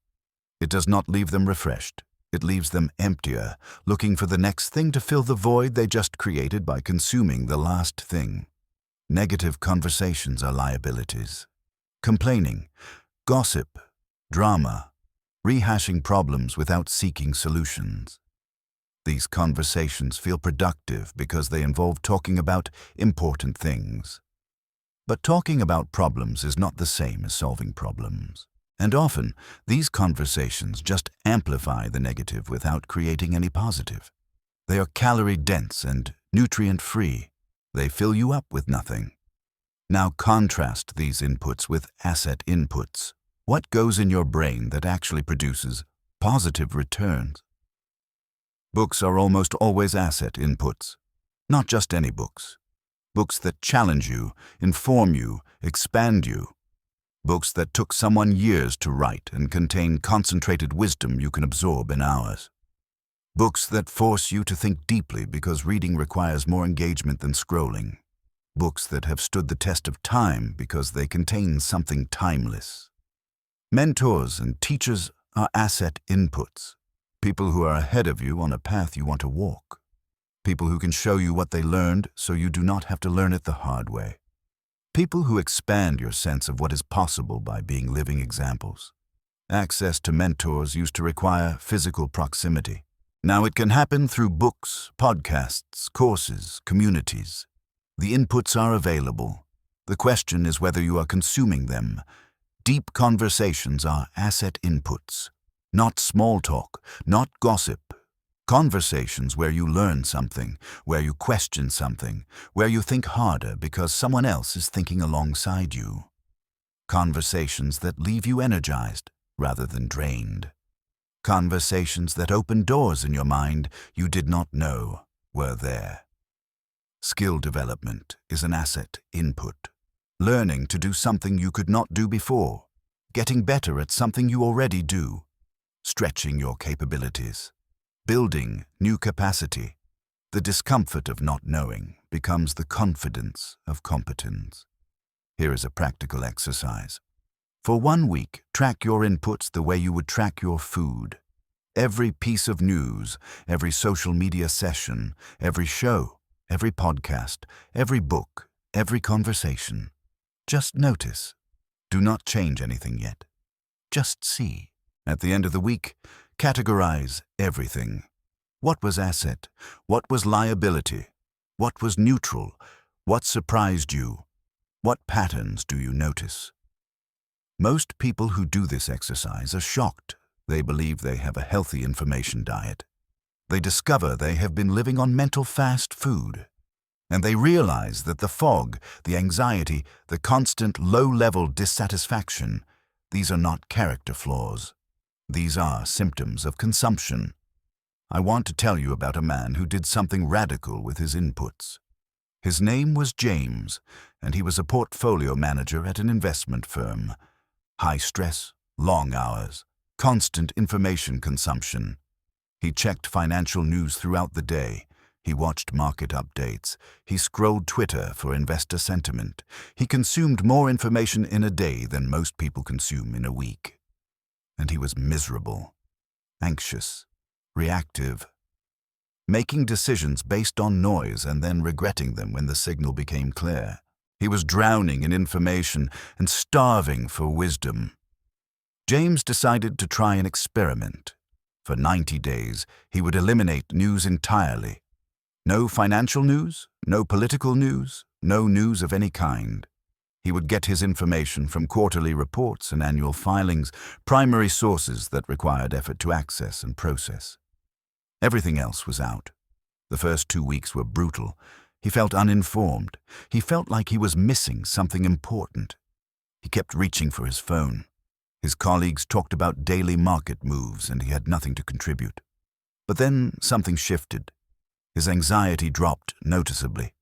It does not leave them refreshed. It leaves them emptier, looking for the next thing to fill the void they just created by consuming the last thing. Negative conversations are liabilities. Complaining, gossip, drama, rehashing problems without seeking solutions. These conversations feel productive because they involve talking about important things. But talking about problems is not the same as solving problems. And often, these conversations just amplify the negative without creating any positive. They are calorie-dense and nutrient-free. They fill you up with nothing. Now contrast these inputs with asset inputs. What goes in your brain that actually produces positive returns? Books are almost always asset inputs. Not just any books. Books that challenge you, inform you, expand you. Books that took someone years to write and contain concentrated wisdom you can absorb in hours. Books that force you to think deeply because reading requires more engagement than scrolling. Books that have stood the test of time because they contain something timeless. Mentors and teachers are asset inputs. People who are ahead of you on a path you want to walk. People who can show you what they learned so you do not have to learn it the hard way. People who expand your sense of what is possible by being living examples. Access to mentors used to require physical proximity. Now it can happen through books, podcasts, courses, communities. The inputs are available. The question is whether you are consuming them. Deep conversations are asset inputs. Not small talk, not gossip. Conversations where you learn something, where you question something, where you think harder because someone else is thinking alongside you. Conversations that leave you energized rather than drained. Conversations that open doors in your mind you did not know were there. Skill development is an asset input. Learning to do something you could not do before. Getting better at something you already do. Stretching your capabilities. Building new capacity. The discomfort of not knowing, becomes the confidence of competence. Here is a practical exercise. For 1 week, track your inputs the way you would track your food. Every piece of news, every social media session, every show, every podcast, every book, every conversation. Just notice. Do not change anything yet. Just see. At the end of the week, categorize everything. What was asset? What was liability? What was neutral? What surprised you? What patterns do you notice? Most people who do this exercise are shocked. They believe they have a healthy information diet. They discover they have been living on mental fast food. And they realize that the fog, the anxiety, the constant low-level dissatisfaction, these are not character flaws. These are symptoms of consumption. I want to tell you about a man who did something radical with his inputs. His name was James, and he was a portfolio manager at an investment firm. High stress, long hours, constant information consumption. He checked financial news throughout the day. He watched market updates. He scrolled Twitter for investor sentiment. He consumed more information in a day than most people consume in a week. And he was miserable, anxious, reactive, making decisions based on noise and then regretting them when the signal became clear. He was drowning in information and starving for wisdom. James decided to try an experiment. For 90 days, he would eliminate news entirely. No financial news, no political news, no news of any kind. He would get his information from quarterly reports and annual filings, primary sources that required effort to access and process. Everything else was out. The first 2 weeks were brutal. He felt uninformed. He felt like he was missing something important. He kept reaching for his phone. His colleagues talked about daily market moves and he had nothing to contribute. But then something shifted. His anxiety dropped noticeably.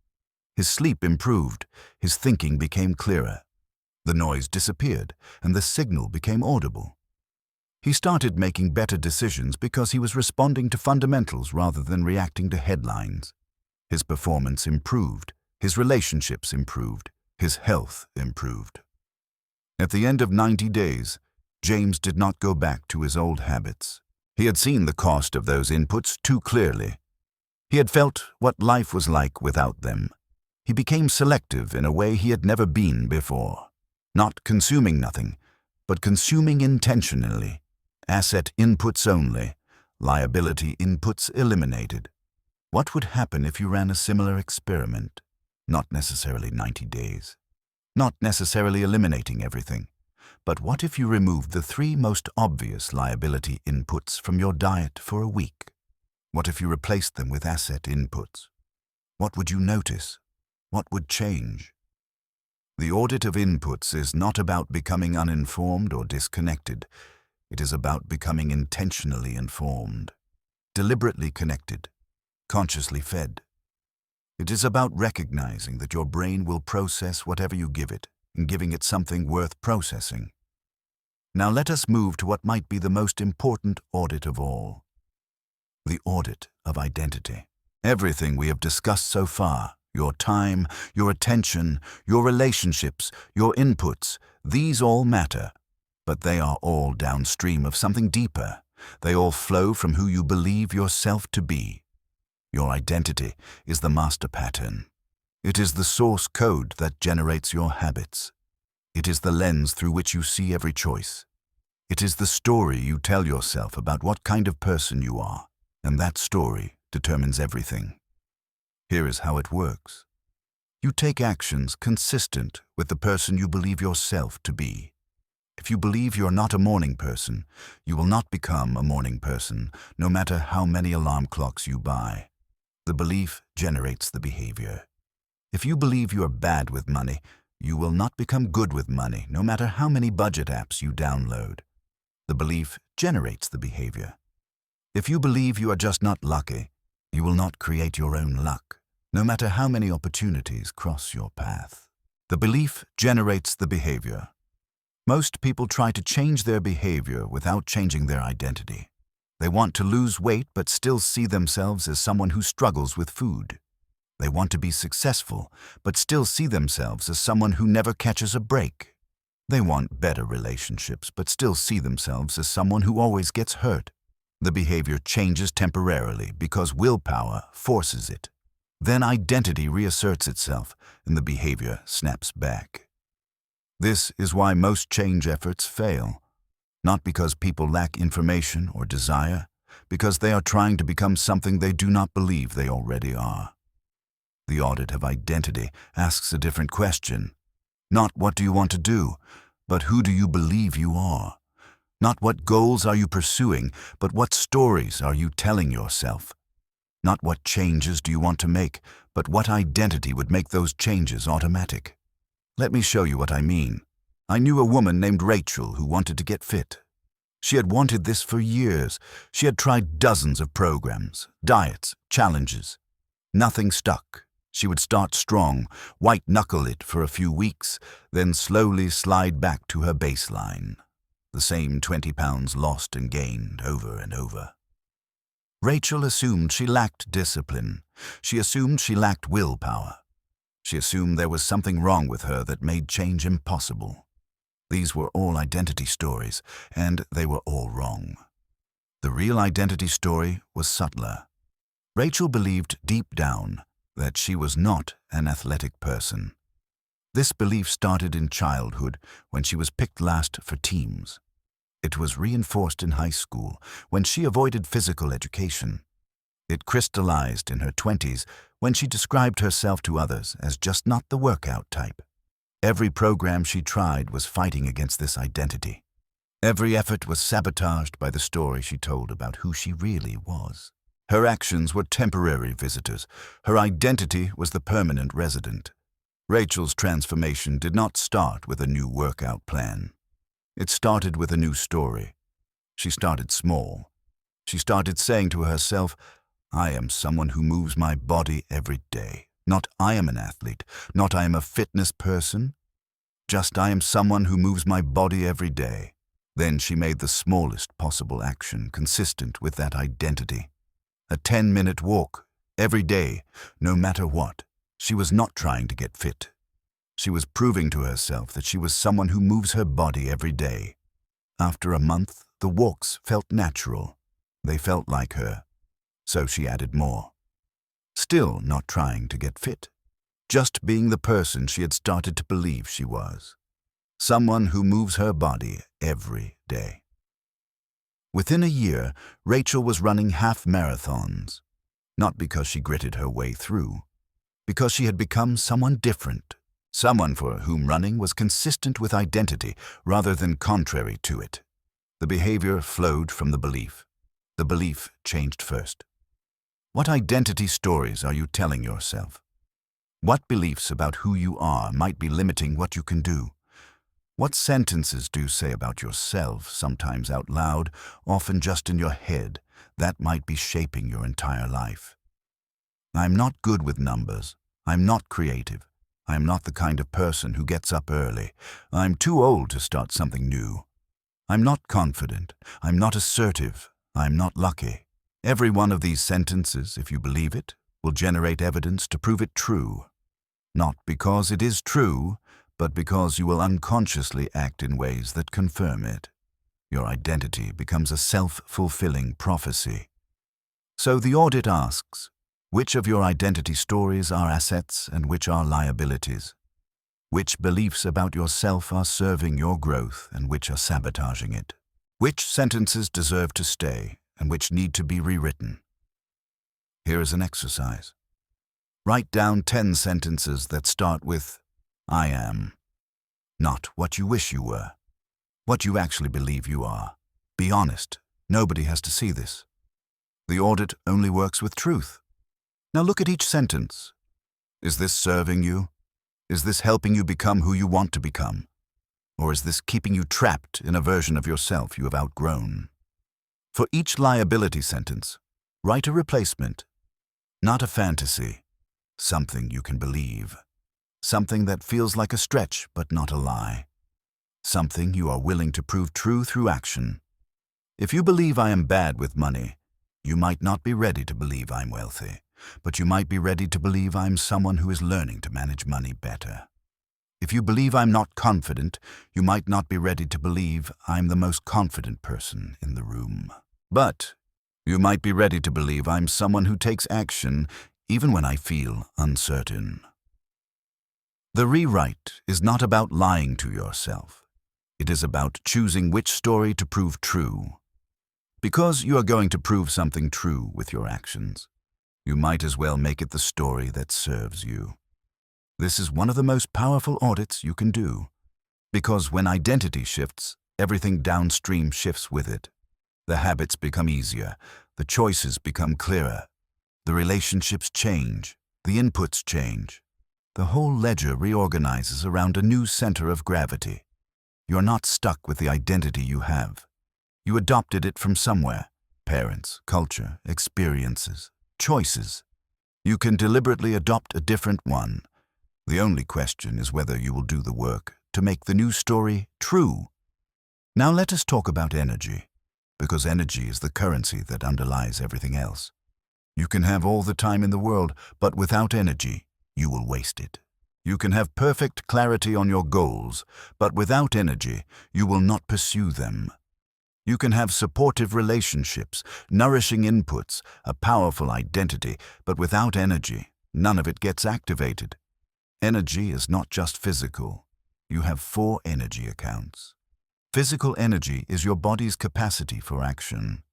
His sleep improved. His thinking became clearer. The noise disappeared and the signal became audible. He started making better decisions because he was responding to fundamentals rather than reacting to headlines. His performance improved. His relationships improved. His health improved. At the end of 90 days, James did not go back to his old habits. He had seen the cost of those inputs too clearly. He had felt what life was like without them. He became selective in a way he had never been before. Not consuming nothing, but consuming intentionally. Asset inputs only, liability inputs eliminated. What would happen if you ran a similar experiment? Not necessarily 90 days. Not necessarily eliminating everything. But what if you removed the 3 most obvious liability inputs from your diet for a week? What if you replaced them with asset inputs? What would you notice? What would change? The audit of inputs is not about becoming uninformed or disconnected. It is about becoming intentionally informed, deliberately connected, consciously fed. It is about recognizing that your brain will process whatever you give it, and giving it something worth processing. Now let us move to what might be the most important audit of all. The audit of identity. Everything we have discussed so far, your time, your attention, your relationships, your inputs, these all matter. But they are all downstream of something deeper. They all flow from who you believe yourself to be. Your identity is the master pattern. It is the source code that generates your habits. It is the lens through which you see every choice. It is the story you tell yourself about what kind of person you are, and that story determines everything. Here is how it works. You take actions consistent with the person you believe yourself to be. If you believe you're not a morning person, you will not become a morning person, no matter how many alarm clocks you buy. The belief generates the behavior. If you believe you are bad with money, you will not become good with money, no matter how many budget apps you download. The belief generates the behavior. If you believe you are just not lucky, you will not create your own luck, no matter how many opportunities cross your path. The belief generates the behavior. Most people try to change their behavior without changing their identity. They want to lose weight but still see themselves as someone who struggles with food. They want to be successful, but still see themselves as someone who never catches a break. They want better relationships, but still see themselves as someone who always gets hurt. The behavior changes temporarily because willpower forces it. Then identity reasserts itself, and the behavior snaps back. This is why most change efforts fail. Not because people lack information or desire, because they are trying to become something they do not believe they already are. The audit of identity asks a different question. Not what do you want to do, but who do you believe you are? Not what goals are you pursuing, but what stories are you telling yourself? Not what changes do you want to make, but what identity would make those changes automatic. Let me show you what I mean. I knew a woman named Rachel who wanted to get fit. She had wanted this for years. She had tried dozens of programs, diets, challenges. Nothing stuck. She would start strong, white-knuckle it for a few weeks, then slowly slide back to her baseline. The same 20 pounds lost and gained over and over. Rachel assumed she lacked discipline. She assumed she lacked willpower. She assumed there was something wrong with her that made change impossible. These were all identity stories, and they were all wrong. The real identity story was subtler. Rachel believed deep down that she was not an athletic person. This belief started in childhood when she was picked last for teams. It was reinforced in high school when she avoided physical education. It crystallized in her 20s when she described herself to others as just not the workout type. Every program she tried was fighting against this identity. Every effort was sabotaged by the story she told about who she really was. Her actions were temporary visitors. Her identity was the permanent resident. Rachel's transformation did not start with a new workout plan. It started with a new story. She started small. She started saying to herself, I am someone who moves my body every day. Not I am an athlete, not I am a fitness person. Just I am someone who moves my body every day. Then she made the smallest possible action consistent with that identity. A 10-minute walk every day, no matter what. She was not trying to get fit. She was proving to herself that she was someone who moves her body every day. After a month, the walks felt natural. They felt like her. So she added more. Still not trying to get fit. Just being the person she had started to believe she was. Someone who moves her body every day. Within a year, Rachel was running half marathons. Not because she gritted her way through. Because she had become someone different. Someone for whom running was consistent with identity rather than contrary to it. The behavior flowed from the belief. The belief changed first. What identity stories are you telling yourself? What beliefs about who you are might be limiting what you can do? What sentences do you say about yourself, sometimes out loud, often just in your head, that might be shaping your entire life? I'm not good with numbers. I'm not creative. I'm not the kind of person who gets up early. I'm too old to start something new. I'm not confident. I'm not assertive. I'm not lucky. Every one of these sentences, if you believe it, will generate evidence to prove it true. Not because it is true, but because you will unconsciously act in ways that confirm it. Your identity becomes a self-fulfilling prophecy. So the audit asks, which of your identity stories are assets and which are liabilities? Which beliefs about yourself are serving your growth and which are sabotaging it? Which sentences deserve to stay and which need to be rewritten? Here is an exercise. Write down 10 sentences that start with, I am. Not what you wish you were. What you actually believe you are. Be honest. Nobody has to see this. The audit only works with truth. Now look at each sentence. Is this serving you? Is this helping you become who you want to become? Or is this keeping you trapped in a version of yourself you have outgrown? For each liability sentence, write a replacement. Not a fantasy. Something you can believe. Something that feels like a stretch but not a lie. Something you are willing to prove true through action. If you believe I am bad with money, you might not be ready to believe I'm wealthy. but you might be ready to believe I'm someone who is learning to manage money better. If you believe I'm not confident, you might not be ready to believe I'm the most confident person in the room. But you might be ready to believe I'm someone who takes action even when I feel uncertain. The rewrite is not about lying to yourself. It is about choosing which story to prove true. Because you are going to prove something true with your actions, you might as well make it the story that serves you. This is one of the most powerful audits you can do, because when identity shifts, everything downstream shifts with it. The habits become easier, the choices become clearer, the relationships change, the inputs change. The whole ledger reorganizes around a new center of gravity. You're not stuck with the identity you have. You adopted it from somewhere: parents, culture, experiences, choices. You can deliberately adopt a different one. The only question is whether you will do the work to make the new story true. Now let us talk about energy, because energy is the currency that underlies everything else. You can have all the time in the world, but without energy, you will waste it. You can have perfect clarity on your goals, but without energy, you will not pursue them. You can have supportive relationships, nourishing inputs, a powerful identity, but without energy, none of it gets activated. Energy is not just physical. You have 4 energy accounts. Physical energy is your body's capacity for action.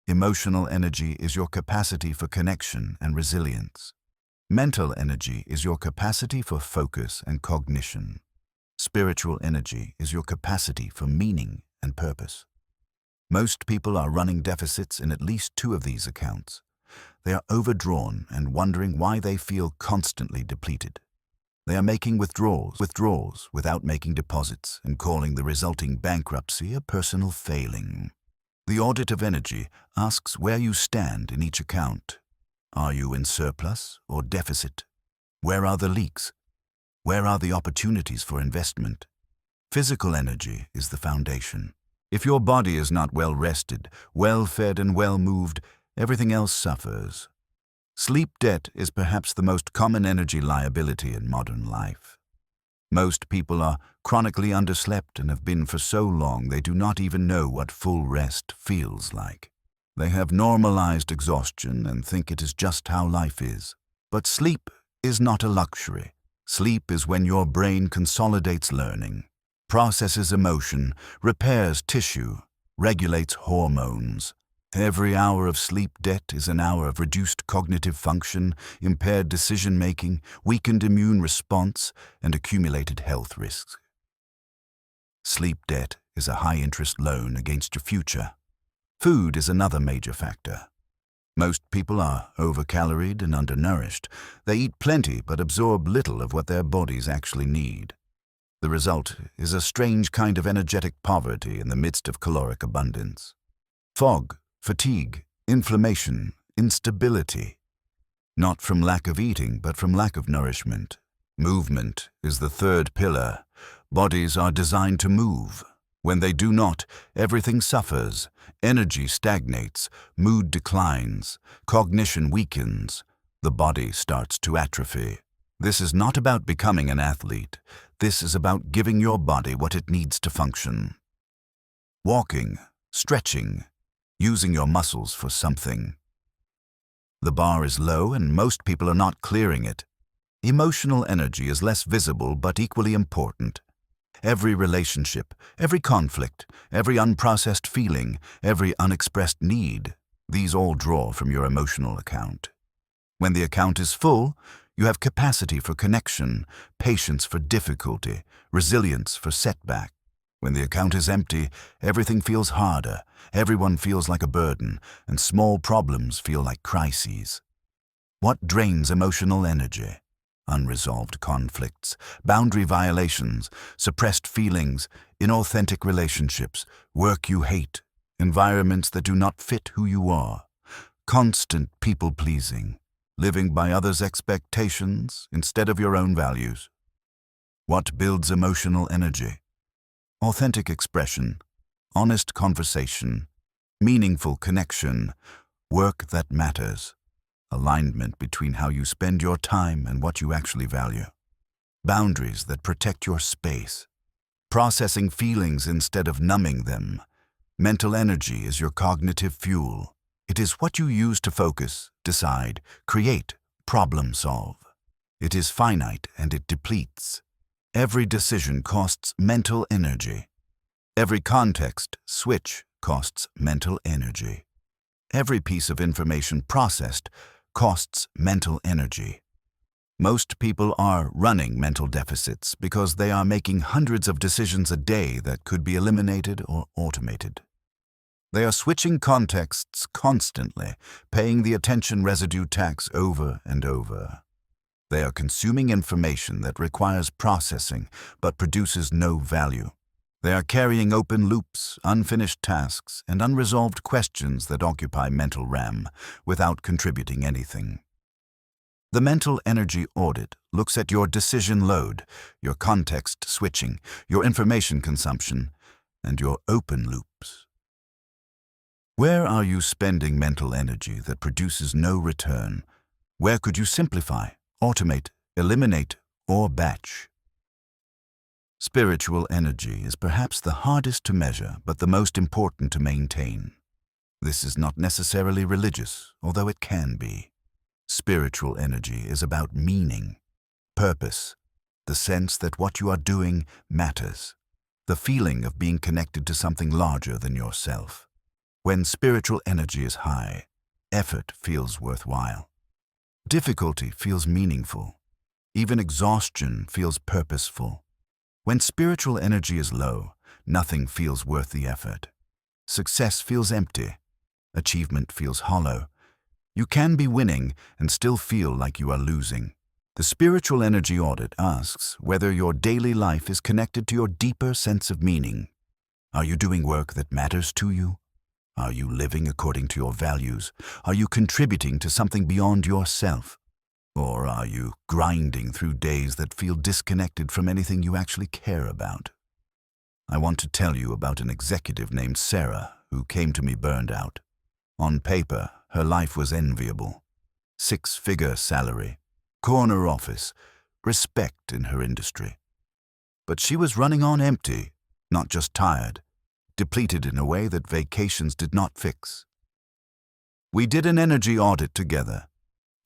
Emotional energy is your capacity for connection and resilience. Mental energy is your capacity for focus and cognition. Spiritual energy is your capacity for meaning and purpose. Most people are running deficits in at least 2 of these accounts. They are overdrawn and wondering why they feel constantly depleted. They are making withdrawals without making deposits and calling the resulting bankruptcy a personal failing. The audit of energy asks where you stand in each account. Are you in surplus or deficit? Where are the leaks? Where are the opportunities for investment? Physical energy is the foundation. If your body is not well rested, well fed and well moved, everything else suffers. Sleep debt is perhaps the most common energy liability in modern life. Most people are chronically underslept and have been for so long they do not even know what full rest feels like. They have normalized exhaustion and think it is just how life is. But sleep is not a luxury. Sleep is when your brain consolidates learning, processes emotion, repairs tissue, regulates hormones. Every hour of sleep debt is an hour of reduced cognitive function, impaired decision-making, weakened immune response, and accumulated health risks. Sleep debt is a high-interest loan against your future. Food is another major factor. Most people are overcaloried and undernourished. They eat plenty but absorb little of what their bodies actually need. The result is a strange kind of energetic poverty in the midst of caloric abundance. Fog, fatigue, inflammation, instability. Not from lack of eating, but from lack of nourishment. Movement is the 3rd pillar. Bodies are designed to move. When they do not, everything suffers. Energy stagnates, mood declines, cognition weakens. The body starts to atrophy. This is not about becoming an athlete. This is about giving your body what it needs to function. Walking, stretching, using your muscles for something. The bar is low and most people are not clearing it. Emotional energy is less visible but equally important. Every relationship, every conflict, every unprocessed feeling, every unexpressed need, these all draw from your emotional account. When the account is full, you have capacity for connection, patience for difficulty, resilience for setback. When the account is empty, everything feels harder, everyone feels like a burden, and small problems feel like crises. What drains emotional energy? Unresolved conflicts, boundary violations, suppressed feelings, inauthentic relationships, work you hate, environments that do not fit who you are, constant people-pleasing, living by others' expectations instead of your own values. What builds emotional energy? Authentic expression, honest conversation, meaningful connection, work that matters. alignment between how you spend your time and what you actually value, boundaries that protect your space, processing feelings instead of numbing them. Mental energy is your cognitive fuel. It is what you use to focus, decide, create, problem solve. It is finite and it depletes. Every decision costs mental energy. Every context switch costs mental energy. Every piece of information processed costs mental energy. Most people are running mental deficits because they are making hundreds of decisions a day that could be eliminated or automated. They are switching contexts constantly, paying the attention residue tax over and over. They are consuming information that requires processing but produces no value. They are carrying open loops, unfinished tasks, and unresolved questions that occupy mental RAM without contributing anything. The mental energy audit looks at your decision load, your context switching, your information consumption, and your open loops. Where are you spending mental energy that produces no return? Where could you simplify, automate, eliminate, or batch? Spiritual energy is perhaps the hardest to measure, but the most important to maintain. This is not necessarily religious, although it can be. Spiritual energy is about meaning, purpose, the sense that what you are doing matters, the feeling of being connected to something larger than yourself. When spiritual energy is high, effort feels worthwhile. Difficulty feels meaningful. Even exhaustion feels purposeful. When spiritual energy is low, nothing feels worth the effort. Success feels empty. Achievement feels hollow. You can be winning and still feel like you are losing. The spiritual energy audit asks whether your daily life is connected to your deeper sense of meaning. Are you doing work that matters to you? Are you living according to your values? Are you contributing to something beyond yourself? Or are you grinding through days that feel disconnected from anything you actually care about? I want to tell you about an executive named Sarah who came to me burned out. On paper, her life was enviable. 6-figure salary, corner office, respect in her industry. But she was running on empty, not just tired, depleted in a way that vacations did not fix. We did an energy audit together.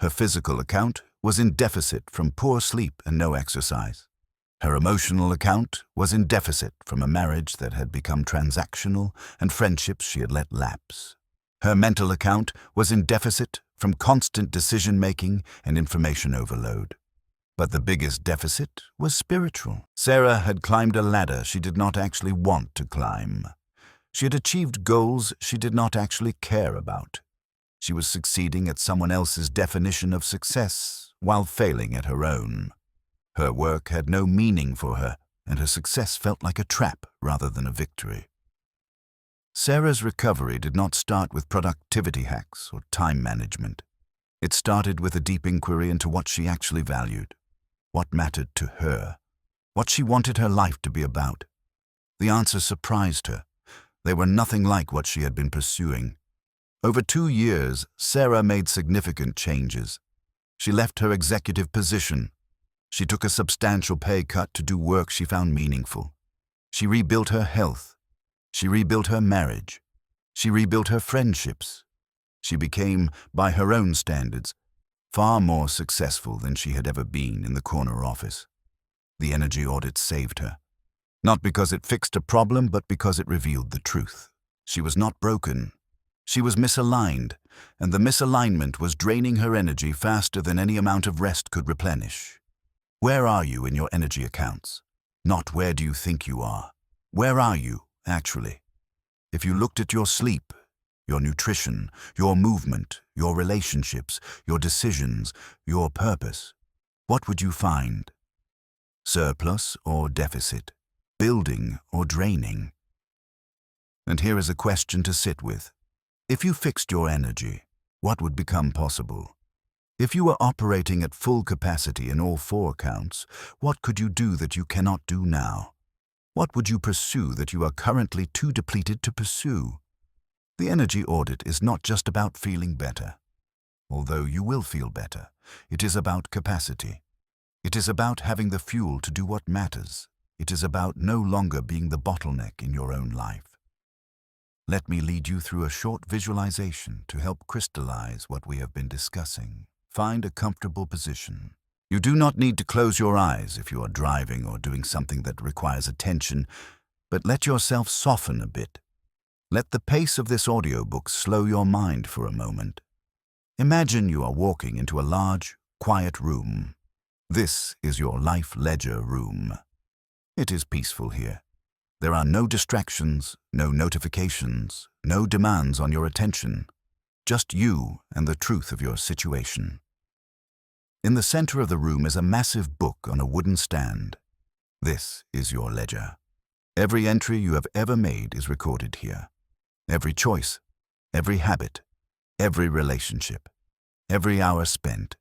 Her physical account was in deficit from poor sleep and no exercise. Her emotional account was in deficit from a marriage that had become transactional and friendships she had let lapse. Her mental account was in deficit from constant decision-making and information overload. But the biggest deficit was spiritual. Sarah had climbed a ladder she did not actually want to climb. She had achieved goals she did not actually care about. She was succeeding at someone else's definition of success while failing at her own. Her work had no meaning for her, and her success felt like a trap rather than a victory. Sarah's recovery did not start with productivity hacks or time management. It started with a deep inquiry into what she actually valued, what mattered to her, what she wanted her life to be about. The answers surprised her. They were nothing like what she had been pursuing. Over 2 years, Sarah made significant changes. She left her executive position. She took a substantial pay cut to do work she found meaningful. She rebuilt her health. She rebuilt her marriage. She rebuilt her friendships. She became, by her own standards, far more successful than she had ever been in the corner office. The energy audit saved her. Not because it fixed a problem, but because it revealed the truth. She was not broken. She was misaligned, and the misalignment was draining her energy faster than any amount of rest could replenish. Where are you in your energy accounts? Not where do you think you are. Where are you, actually? If you looked at your sleep, your nutrition, your movement, your relationships, your decisions, your purpose, what would you find? Surplus or deficit? Building or draining? And here is a question to sit with. If you fixed your energy, what would become possible? If you were operating at full capacity in all 4 accounts, what could you do that you cannot do now? What would you pursue that you are currently too depleted to pursue? The energy audit is not just about feeling better. although you will feel better. It is about capacity. It is about having the fuel to do what matters. It is about no longer being the bottleneck in your own life. Let me lead you through a short visualization to help crystallize what we have been discussing. Find a comfortable position. You do not need to close your eyes if you are driving or doing something that requires attention, but let yourself soften a bit. Let the pace of this audiobook slow your mind for a moment. Imagine you are walking into a large, quiet room. This is your life ledger room. It is peaceful here. There are no distractions, no notifications, no demands on your attention. Just you and the truth of your situation. In the center of the room is a massive book on a wooden stand. This is your ledger. Every entry you have ever made is recorded here. Every choice, every habit, every relationship, every hour spent,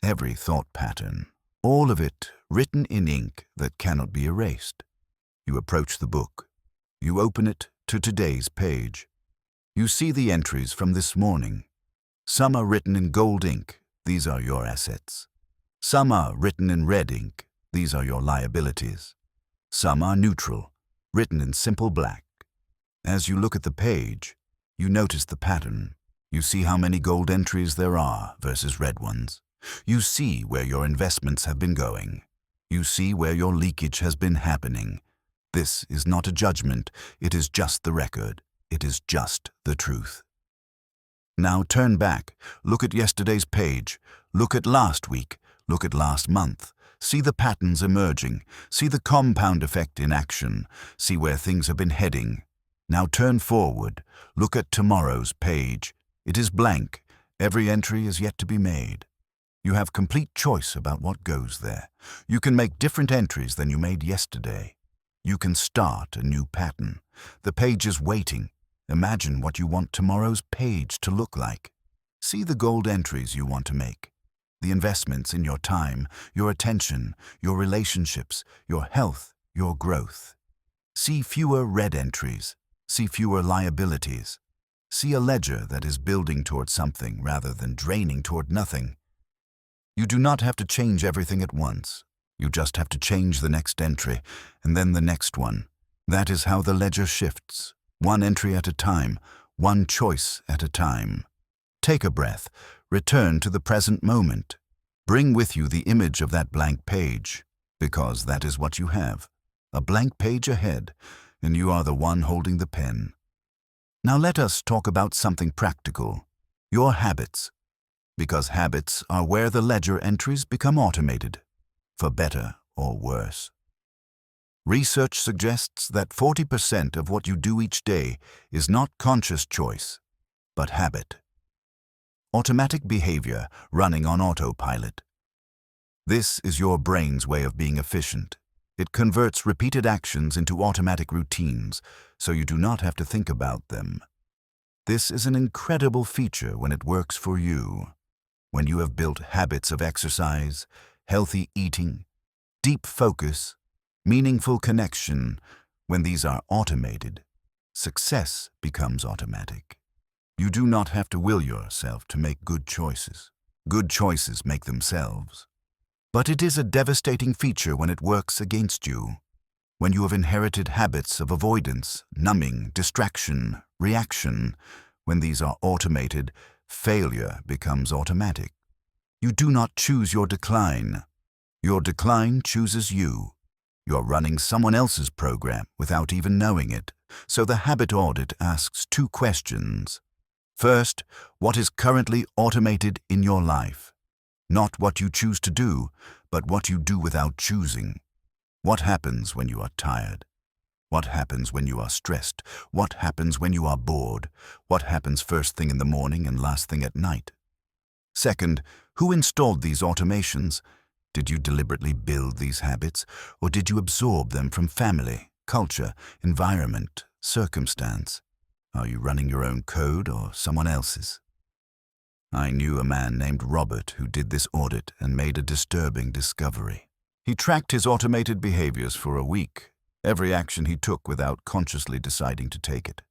every thought pattern, all of it written in ink that cannot be erased. You approach the book. You open it to today's page. You see the entries from this morning. Some are written in gold ink. These are your assets. Some are written in red ink. These are your liabilities. Some are neutral, written in simple black. As you look at the page, you notice the pattern. You see how many gold entries there are versus red ones. You see where your investments have been going. You see where your leakage has been happening. This is not a judgment. It is just the record. It is just the truth. Now turn back. Look at yesterday's page. Look at last week. Look at last month. See the patterns emerging. See the compound effect in action. See where things have been heading. Now turn forward. Look at tomorrow's page. It is blank. Every entry is yet to be made. You have complete choice about what goes there. You can make different entries than you made yesterday. You can start a new pattern. The page is waiting. Imagine what you want tomorrow's page to look like. See the gold entries you want to make. The investments in your time, your attention, your relationships, your health, your growth. See fewer red entries. See fewer liabilities. See a ledger that is building toward something rather than draining toward nothing. You do not have to change everything at once. You just have to change the next entry, and then the next one. That is how the ledger shifts, one entry at a time, one choice at a time. Take a breath, return to the present moment. Bring with you the image of that blank page, because that is what you have, a blank page ahead, and you are the one holding the pen. Now let us talk about something practical, your habits, because habits are where the ledger entries become automated, for better or worse. Research suggests that 40% of what you do each day is not conscious choice, but habit. Automatic behavior running on autopilot. This is your brain's way of being efficient. It converts repeated actions into automatic routines, so you do not have to think about them. This is an incredible feature when it works for you. When you have built habits of exercise, healthy eating, deep focus, meaningful connection, when these are automated, success becomes automatic. You do not have to will yourself to make good choices. Good choices make themselves. But it is a devastating feature when it works against you. When you have inherited habits of avoidance, numbing, distraction, reaction, when these are automated, failure becomes automatic. You do not choose your decline. Your decline chooses you. You're running someone else's program without even knowing it. So the habit audit asks 2 questions. First, what is currently automated in your life? Not what you choose to do, but what you do without choosing. What happens when you are tired? What happens when you are stressed? What happens when you are bored? What happens first thing in the morning and last thing at night? Second, who installed these automations? Did you deliberately build these habits, or did you absorb them from family, culture, environment, circumstance? Are you running your own code or someone else's? I knew a man named Robert who did this audit and made a disturbing discovery. He tracked his automated behaviors for a week, every action he took without consciously deciding to take it.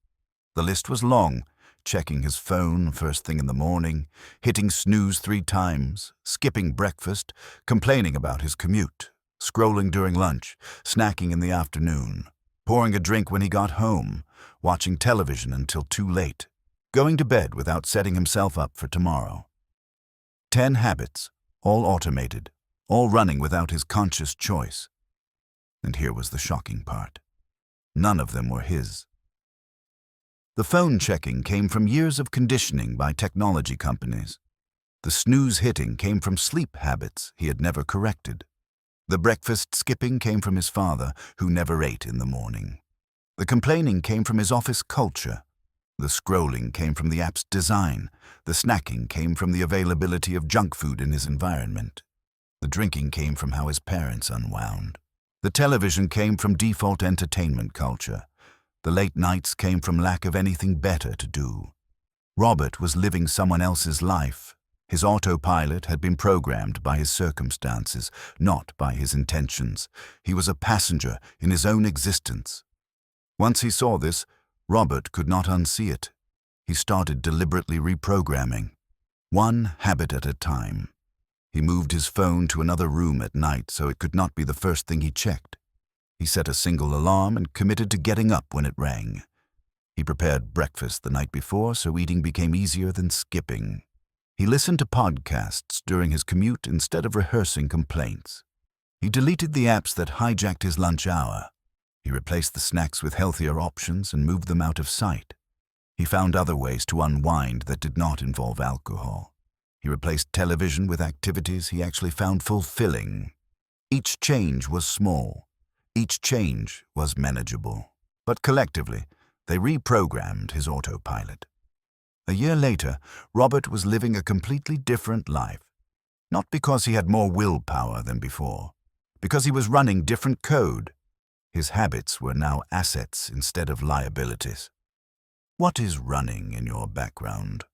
The list was long, checking his phone first thing in the morning, hitting snooze 3 times, skipping breakfast, complaining about his commute, scrolling during lunch, snacking in the afternoon, pouring a drink when he got home, watching television until too late, going to bed without setting himself up for tomorrow. 10 habits, all automated, all running without his conscious choice. And here was the shocking part. None of them were his. The phone checking came from years of conditioning by technology companies. The snooze hitting came from sleep habits he had never corrected. The breakfast skipping came from his father, who never ate in the morning. The complaining came from his office culture. The scrolling came from the app's design. The snacking came from the availability of junk food in his environment. The drinking came from how his parents unwound. The television came from default entertainment culture. The late nights came from lack of anything better to do. Robert was living someone else's life. His autopilot had been programmed by his circumstances, not by his intentions. He was a passenger in his own existence. Once he saw this, Robert could not unsee it. He started deliberately reprogramming, one habit at a time. He moved his phone to another room at night so it could not be the first thing he checked. He set a single alarm and committed to getting up when it rang. He prepared breakfast the night before so eating became easier than skipping. He listened to podcasts during his commute instead of rehearsing complaints. He deleted the apps that hijacked his lunch hour. He replaced the snacks with healthier options and moved them out of sight. He found other ways to unwind that did not involve alcohol. He replaced television with activities he actually found fulfilling. Each change was small. Each change was manageable. But collectively, they reprogrammed his autopilot. A year later, Robert was living a completely different life. Not because he had more willpower than before, because he was running different code. His habits were now assets instead of liabilities. What is running in your background?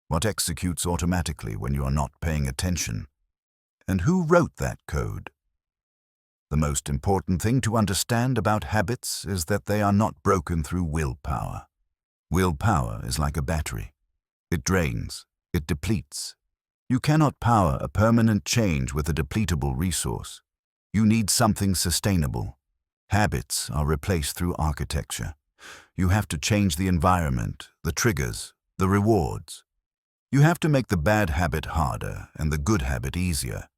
What executes automatically when you are not paying attention? And who wrote that code? The most important thing to understand about habits is that they are not broken through willpower. Willpower is like a battery. It drains, it depletes. You cannot power a permanent change with a depletable resource. You need something sustainable. Habits are replaced through architecture. You have to change the environment, the triggers, the rewards. You have to make the bad habit harder and the good habit easier.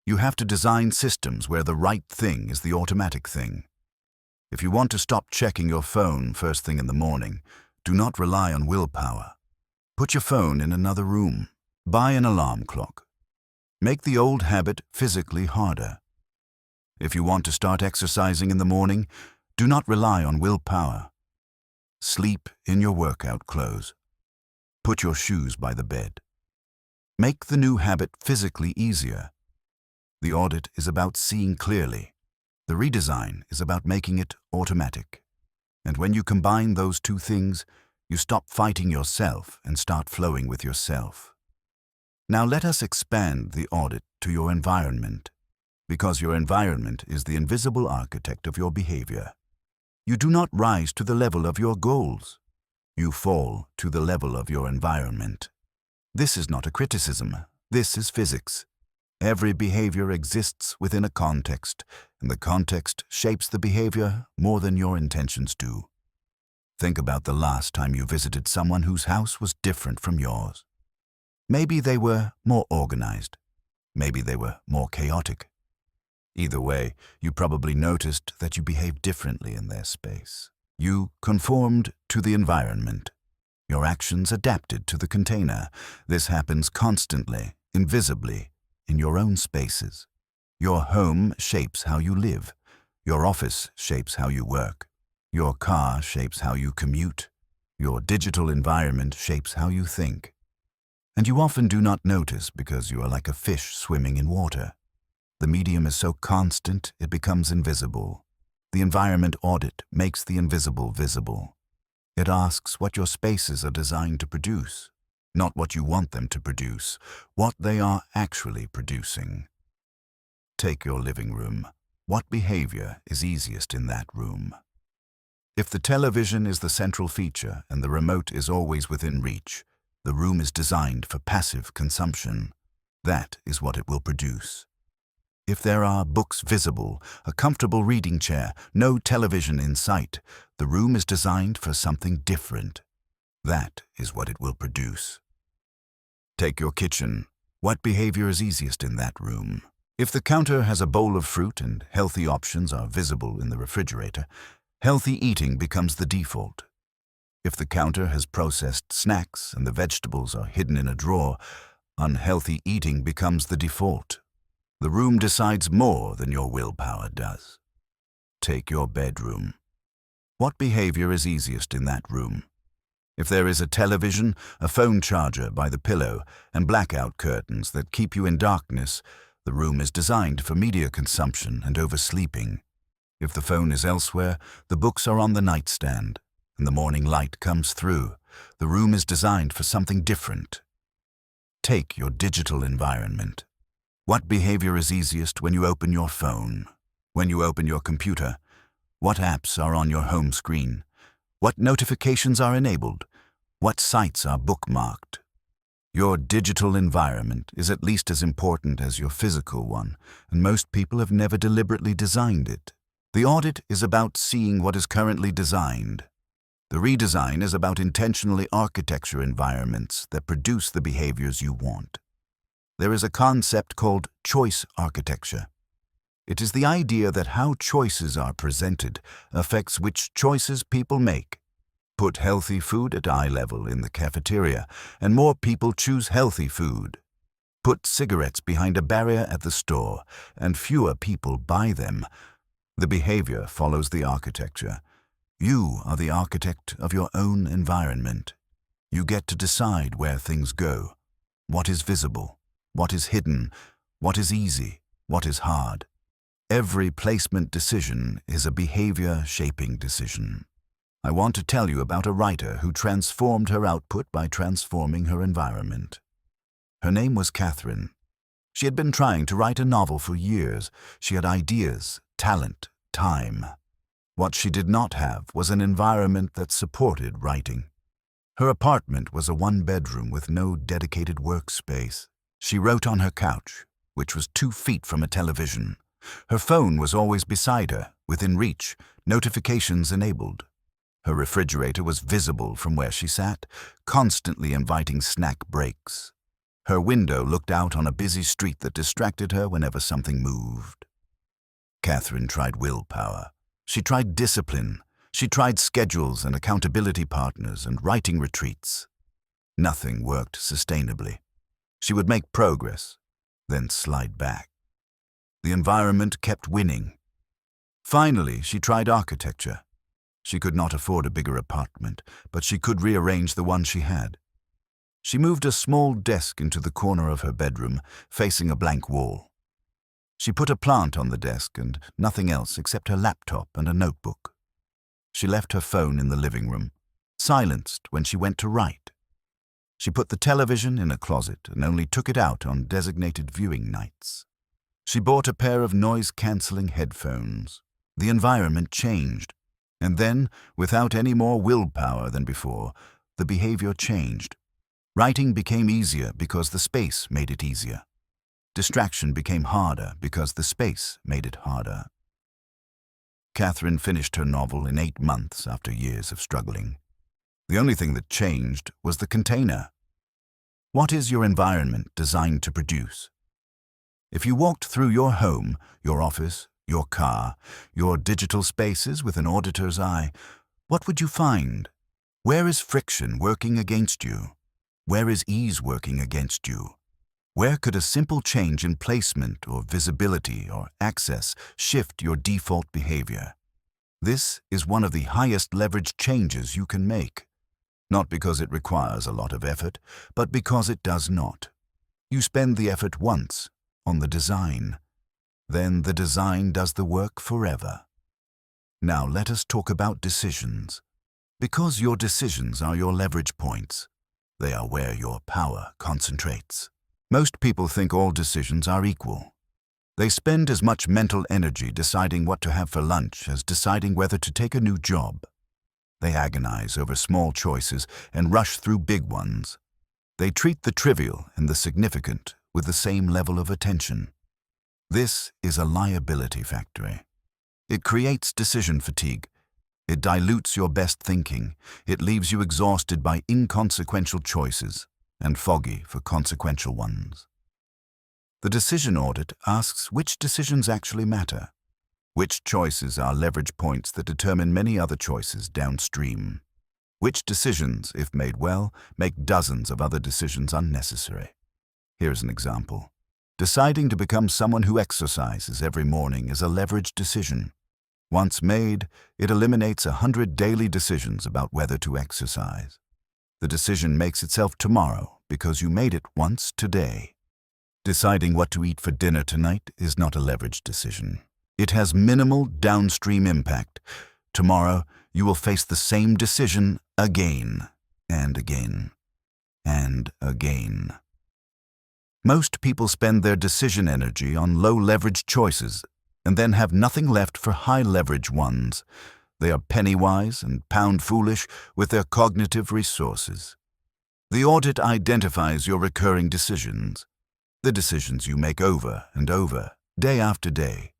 You have to design systems where the right thing is the automatic thing. If you want to stop checking your phone first thing in the morning, do not rely on willpower. Put your phone in another room. Buy an alarm clock. Make the old habit physically harder. If you want to start exercising in the morning, do not rely on willpower. Sleep in your workout clothes. Put your shoes by the bed. Make the new habit physically easier. The audit is about seeing clearly. The redesign is about making it automatic. And when you combine those two things, you stop fighting yourself and start flowing with yourself. Now let us expand the audit to your environment, because your environment is the invisible architect of your behavior. You do not rise to the level of your goals. You fall to the level of your environment. This is not a criticism. This is physics. Every behavior exists within a context, and the context shapes the behavior more than your intentions do. Think about the last time you visited someone whose house was different from yours. Maybe they were more organized. Maybe they were more chaotic. Either way, you probably noticed that you behaved differently in their space. You conformed to the environment. Your actions adapted to the container. This happens constantly, invisibly, in your own spaces. Your home shapes how you live. Your office shapes how you work. Your car shapes how you commute. Your digital environment shapes how you think. And you often do not notice because you are like a fish swimming in water. The medium is so constant it becomes invisible. The environment audit makes the invisible visible. It asks what your spaces are designed to produce, not what you want them to produce, what they are actually producing. Take your living room. What behavior is easiest in that room? If the television is the central feature and the remote is always within reach, the room is designed for passive consumption. That is what it will produce. If there are books visible, a comfortable reading chair, no television in sight, the room is designed for something different. That is what it will produce. Take your kitchen. What behavior is easiest in that room? If the counter has a bowl of fruit and healthy options are visible in the refrigerator, healthy eating becomes the default. If the counter has processed snacks and the vegetables are hidden in a drawer, unhealthy eating becomes the default. The room decides more than your willpower does. Take your bedroom. What behavior is easiest in that room? If there is a television, a phone charger by the pillow, and blackout curtains that keep you in darkness, the room is designed for media consumption and oversleeping. If the phone is elsewhere, the books are on the nightstand, and the morning light comes through, the room is designed for something different. Take your digital environment. What behavior is easiest when you open your phone? When you open your computer? What apps are on your home screen? What notifications are enabled? What sites are bookmarked? Your digital environment is at least as important as your physical one, and most people have never deliberately designed it. The audit is about seeing what is currently designed. The redesign is about intentionally architecture environments that produce the behaviors you want. There is a concept called choice architecture. It is the idea that how choices are presented affects which choices people make. Put healthy food at eye level in the cafeteria, and more people choose healthy food. Put cigarettes behind a barrier at the store, and fewer people buy them. The behavior follows the architecture. You are the architect of your own environment. You get to decide where things go, what is visible, what is hidden, what is easy, what is hard. Every placement decision is a behavior-shaping decision. I want to tell you about a writer who transformed her output by transforming her environment. Her name was Catherine. She had been trying to write a novel for years. She had ideas, talent, time. What she did not have was an environment that supported writing. Her apartment was a one-bedroom with no dedicated workspace. She wrote on her couch, which was 2 feet from a television. Her phone was always beside her, within reach, notifications enabled. Her refrigerator was visible from where she sat, constantly inviting snack breaks. Her window looked out on a busy street that distracted her whenever something moved. Catherine tried willpower. She tried discipline. She tried schedules and accountability partners and writing retreats. Nothing worked sustainably. She would make progress, then slide back. The environment kept winning. Finally, she tried architecture. She could not afford a bigger apartment, but she could rearrange the one she had. She moved a small desk into the corner of her bedroom, facing a blank wall. She put a plant on the desk and nothing else except her laptop and a notebook. She left her phone in the living room, silenced when she went to write. She put the television in a closet and only took it out on designated viewing nights. She bought a pair of noise-canceling headphones. The environment changed. And then, without any more willpower than before, the behavior changed. Writing became easier because the space made it easier. Distraction became harder because the space made it harder. Catherine finished her novel in 8 months after years of struggling. The only thing that changed was the container. What is your environment designed to produce? If you walked through your home, your office, your car, your digital spaces with an auditor's eye, what would you find? Where is friction working against you? Where is ease working against you? Where could a simple change in placement or visibility or access shift your default behavior? This is one of the highest leverage changes you can make. Not because it requires a lot of effort, but because it does not. You spend the effort once on the design. Then the design does the work forever. Now let us talk about decisions. Because your decisions are your leverage points, they are where your power concentrates. Most people think all decisions are equal. They spend as much mental energy deciding what to have for lunch as deciding whether to take a new job. They agonize over small choices and rush through big ones. They treat the trivial and the significant with the same level of attention. This is a liability factory. It creates decision fatigue. It dilutes your best thinking. It leaves you exhausted by inconsequential choices and foggy for consequential ones. The decision audit asks which decisions actually matter. Which choices are leverage points that determine many other choices downstream? Which decisions, if made well, make dozens of other decisions unnecessary? Here's an example. Deciding to become someone who exercises every morning is a leveraged decision. Once made, it eliminates 100 daily decisions about whether to exercise. The decision makes itself tomorrow because you made it once today. Deciding what to eat for dinner tonight is not a leveraged decision. It has minimal downstream impact. Tomorrow, you will face the same decision again and again and again. Most people spend their decision energy on low-leverage choices and then have nothing left for high-leverage ones. They are penny-wise and pound-foolish with their cognitive resources. The audit identifies your recurring decisions, the decisions you make over and over, day after day.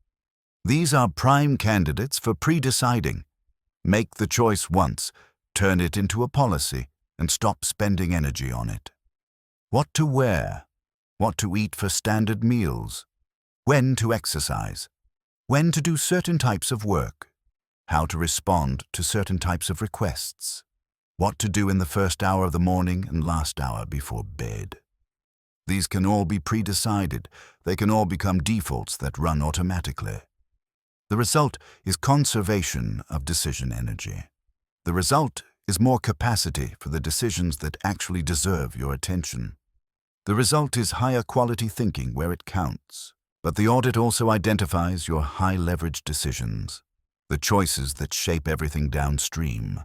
These are prime candidates for pre-deciding. Make the choice once, turn it into a policy, and stop spending energy on it. What to wear, what to eat for standard meals, when to exercise, when to do certain types of work, how to respond to certain types of requests, what to do in the first hour of the morning and last hour before bed. These can all be pre-decided. They can all become defaults that run automatically. The result is conservation of decision energy. The result is more capacity for the decisions that actually deserve your attention. The result is higher quality thinking where it counts. But the audit also identifies your high-leverage decisions, the choices that shape everything downstream.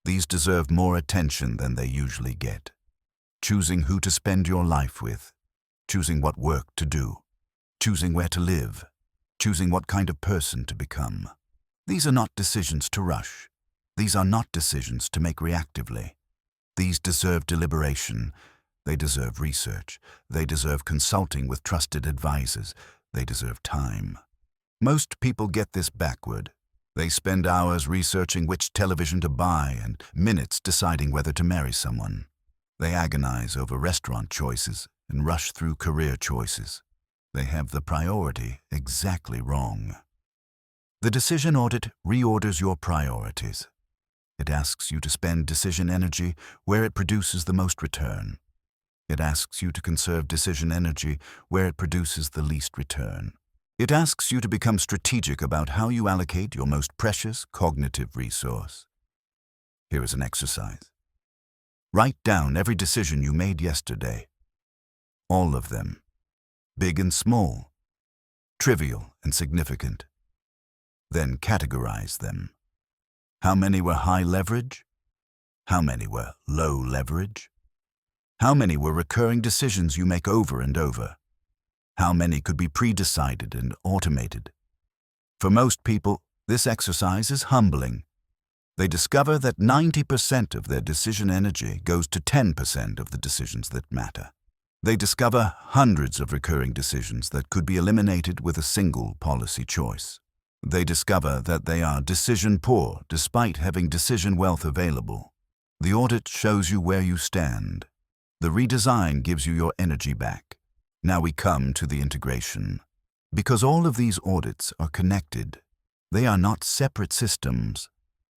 These deserve more attention than they usually get. Choosing who to spend your life with, choosing what work to do, choosing where to live, choosing what kind of person to become. These are not decisions to rush. These are not decisions to make reactively. These deserve deliberation. They deserve research. They deserve consulting with trusted advisors. They deserve time. Most people get this backward. They spend hours researching which television to buy and minutes deciding whether to marry someone. They agonize over restaurant choices and rush through career choices. They have the priority exactly wrong. The decision audit reorders your priorities. It asks you to spend decision energy where it produces the most return. It asks you to conserve decision energy where it produces the least return. It asks you to become strategic about how you allocate your most precious cognitive resource. Here is an exercise. Write down every decision you made yesterday. All of them. Big and small. Trivial and significant. Then categorize them. How many were high leverage? How many were low leverage? How many were recurring decisions you make over and over? How many could be pre-decided and automated? For most people, this exercise is humbling. They discover that 90% of their decision energy goes to 10% of the decisions that matter. They discover hundreds of recurring decisions that could be eliminated with a single policy choice. They discover that they are decision poor despite having decision wealth available. The audit shows you where you stand. The redesign gives you your energy back. Now we come to the integration. Because all of these audits are connected, they are not separate systems.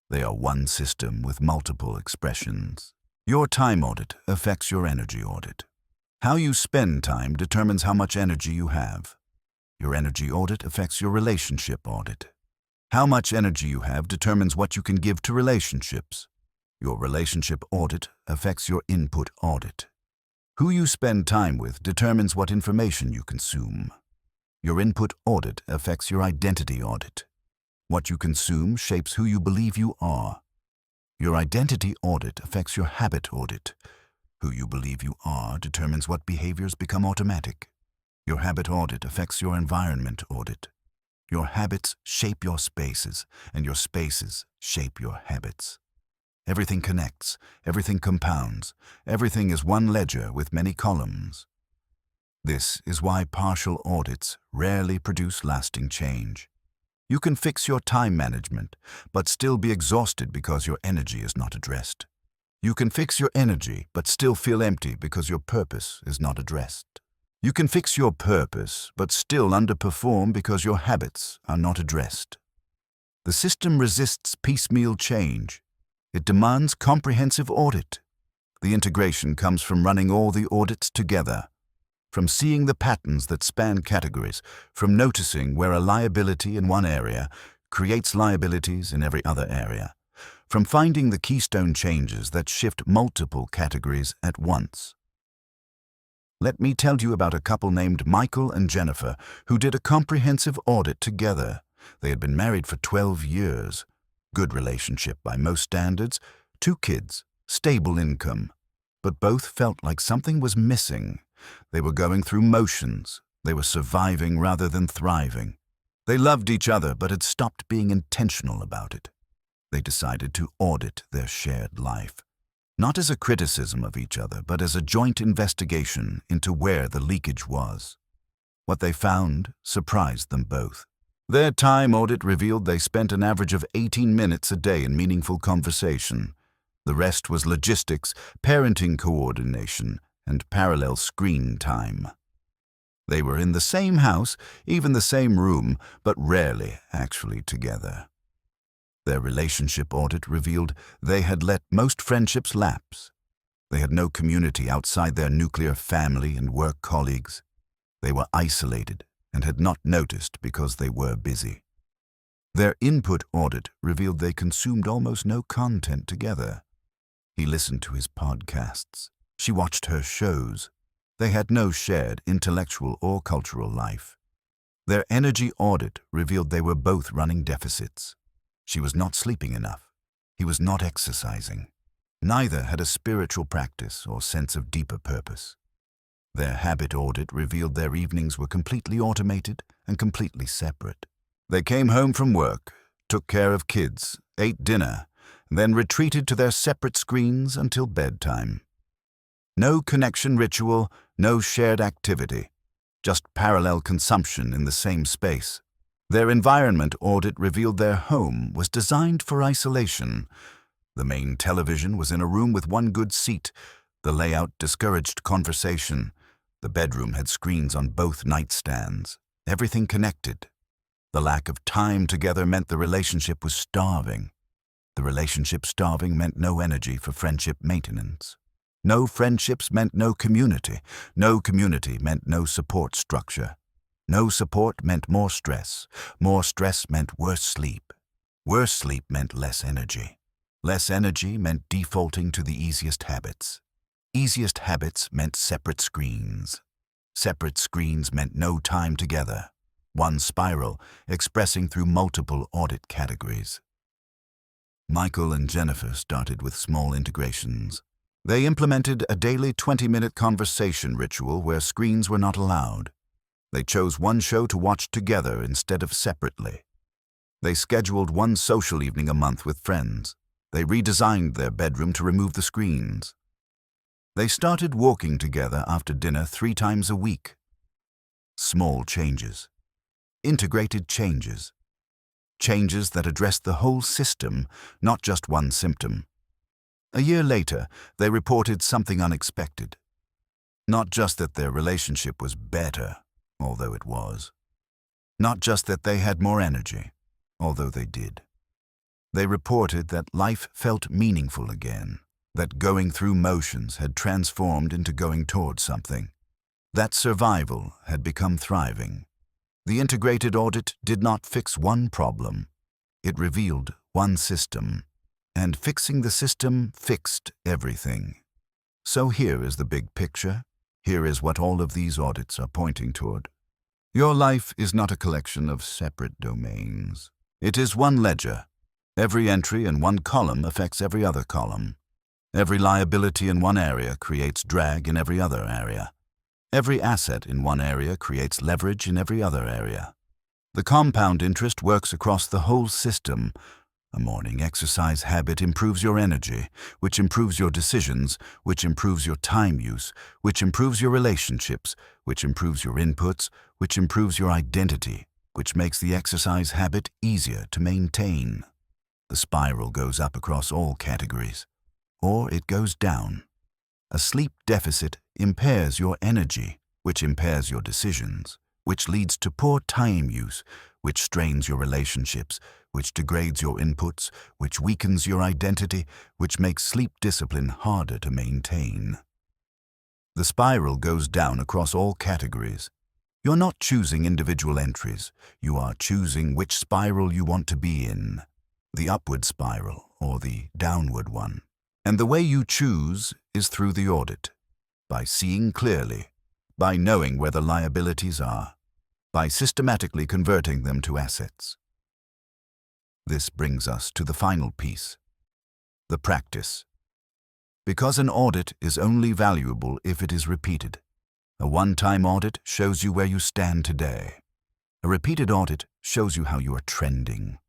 They are one system with multiple expressions. Your time audit affects your energy audit. How you spend time determines how much energy you have. Your energy audit affects your relationship audit. How much energy you have determines what you can give to relationships. Your relationship audit affects your input audit. Who you spend time with determines what information you consume. Your input audit affects your identity audit. What you consume shapes who you believe you are. Your identity audit affects your habit audit. Who you believe you are determines what behaviors become automatic. Your habit audit affects your environment audit. Your habits shape your spaces, and your spaces shape your habits. Everything connects, everything compounds, everything is one ledger with many columns. This is why partial audits rarely produce lasting change. You can fix your time management, but still be exhausted because your energy is not addressed. You can fix your energy, but still feel empty because your purpose is not addressed. You can fix your purpose, but still underperform because your habits are not addressed. The system resists piecemeal change. It demands comprehensive audit. The integration comes from running all the audits together, from seeing the patterns that span categories, from noticing where a liability in one area creates liabilities in every other area, from finding the keystone changes that shift multiple categories at once. Let me tell you about a couple named Michael and Jennifer who did a comprehensive audit together. They had been married for 12 years. Good relationship by most standards, 2 kids, stable income. But both felt like something was missing. They were going through motions. They were surviving rather than thriving. They loved each other but had stopped being intentional about it. They decided to audit their shared life, not as a criticism of each other, but as a joint investigation into where the leakage was. What they found surprised them both. Their time audit revealed they spent an average of 18 minutes a day in meaningful conversation. The rest was logistics, parenting coordination, and parallel screen time. They were in the same house, even the same room, but rarely actually together. Their relationship audit revealed they had let most friendships lapse. They had no community outside their nuclear family and work colleagues. They were isolated and had not noticed because they were busy. Their input audit revealed they consumed almost no content together. He listened to his podcasts. She watched her shows. They had no shared intellectual or cultural life. Their energy audit revealed they were both running deficits. She was not sleeping enough. He was not exercising. Neither had a spiritual practice or sense of deeper purpose. Their habit audit revealed their evenings were completely automated and completely separate. They came home from work, took care of kids, ate dinner, then retreated to their separate screens until bedtime. No connection ritual, no shared activity, just parallel consumption in the same space. Their environment audit revealed their home was designed for isolation. The main television was in a room with one good seat. The layout discouraged conversation. The bedroom had screens on both nightstands. Everything connected. The lack of time together meant the relationship was starving. The relationship starving meant no energy for friendship maintenance. No friendships meant no community. No community meant no support structure. No support meant more stress. More stress meant worse sleep. Worse sleep meant less energy. Less energy meant defaulting to the easiest habits. Easiest habits meant separate screens. Separate screens meant no time together. One spiral, expressing through multiple audit categories. Michael and Jennifer started with small integrations. They implemented a daily 20-minute conversation ritual where screens were not allowed. They chose one show to watch together instead of separately. They scheduled one social evening a month with friends. They redesigned their bedroom to remove the screens. They started walking together after dinner 3 times a week. Small changes. Integrated changes. Changes that addressed the whole system, not just one symptom. A year later, they reported something unexpected. Not just that their relationship was better, although it was. Not just that they had more energy, although they did. They reported that life felt meaningful again, that going through motions had transformed into going toward something, that survival had become thriving. The integrated audit did not fix one problem. It revealed one system, and fixing the system fixed everything. So here is the big picture. Here is what all of these audits are pointing toward. Your life is not a collection of separate domains. It is one ledger. Every entry in one column affects every other column. Every liability in one area creates drag in every other area. Every asset in one area creates leverage in every other area. The compound interest works across the whole system, A morning exercise habit improves your energy, which improves your decisions, which improves your time use, which improves your relationships, which improves your inputs, which improves your identity, which makes the exercise habit easier to maintain. The spiral goes up across all categories, or it goes down. A sleep deficit impairs your energy, which impairs your decisions, which leads to poor time use, which strains your relationships, which degrades your inputs, which weakens your identity, which makes sleep discipline harder to maintain. The spiral goes down across all categories. You're not choosing individual entries. You are choosing which spiral you want to be in, the upward spiral or the downward one. And the way you choose is through the audit, by seeing clearly, by knowing where the liabilities are, by systematically converting them to assets. This brings us to the final piece, the practice. Because an audit is only valuable if it is repeated. A one-time audit shows you where you stand today. A repeated audit shows you how you are trending.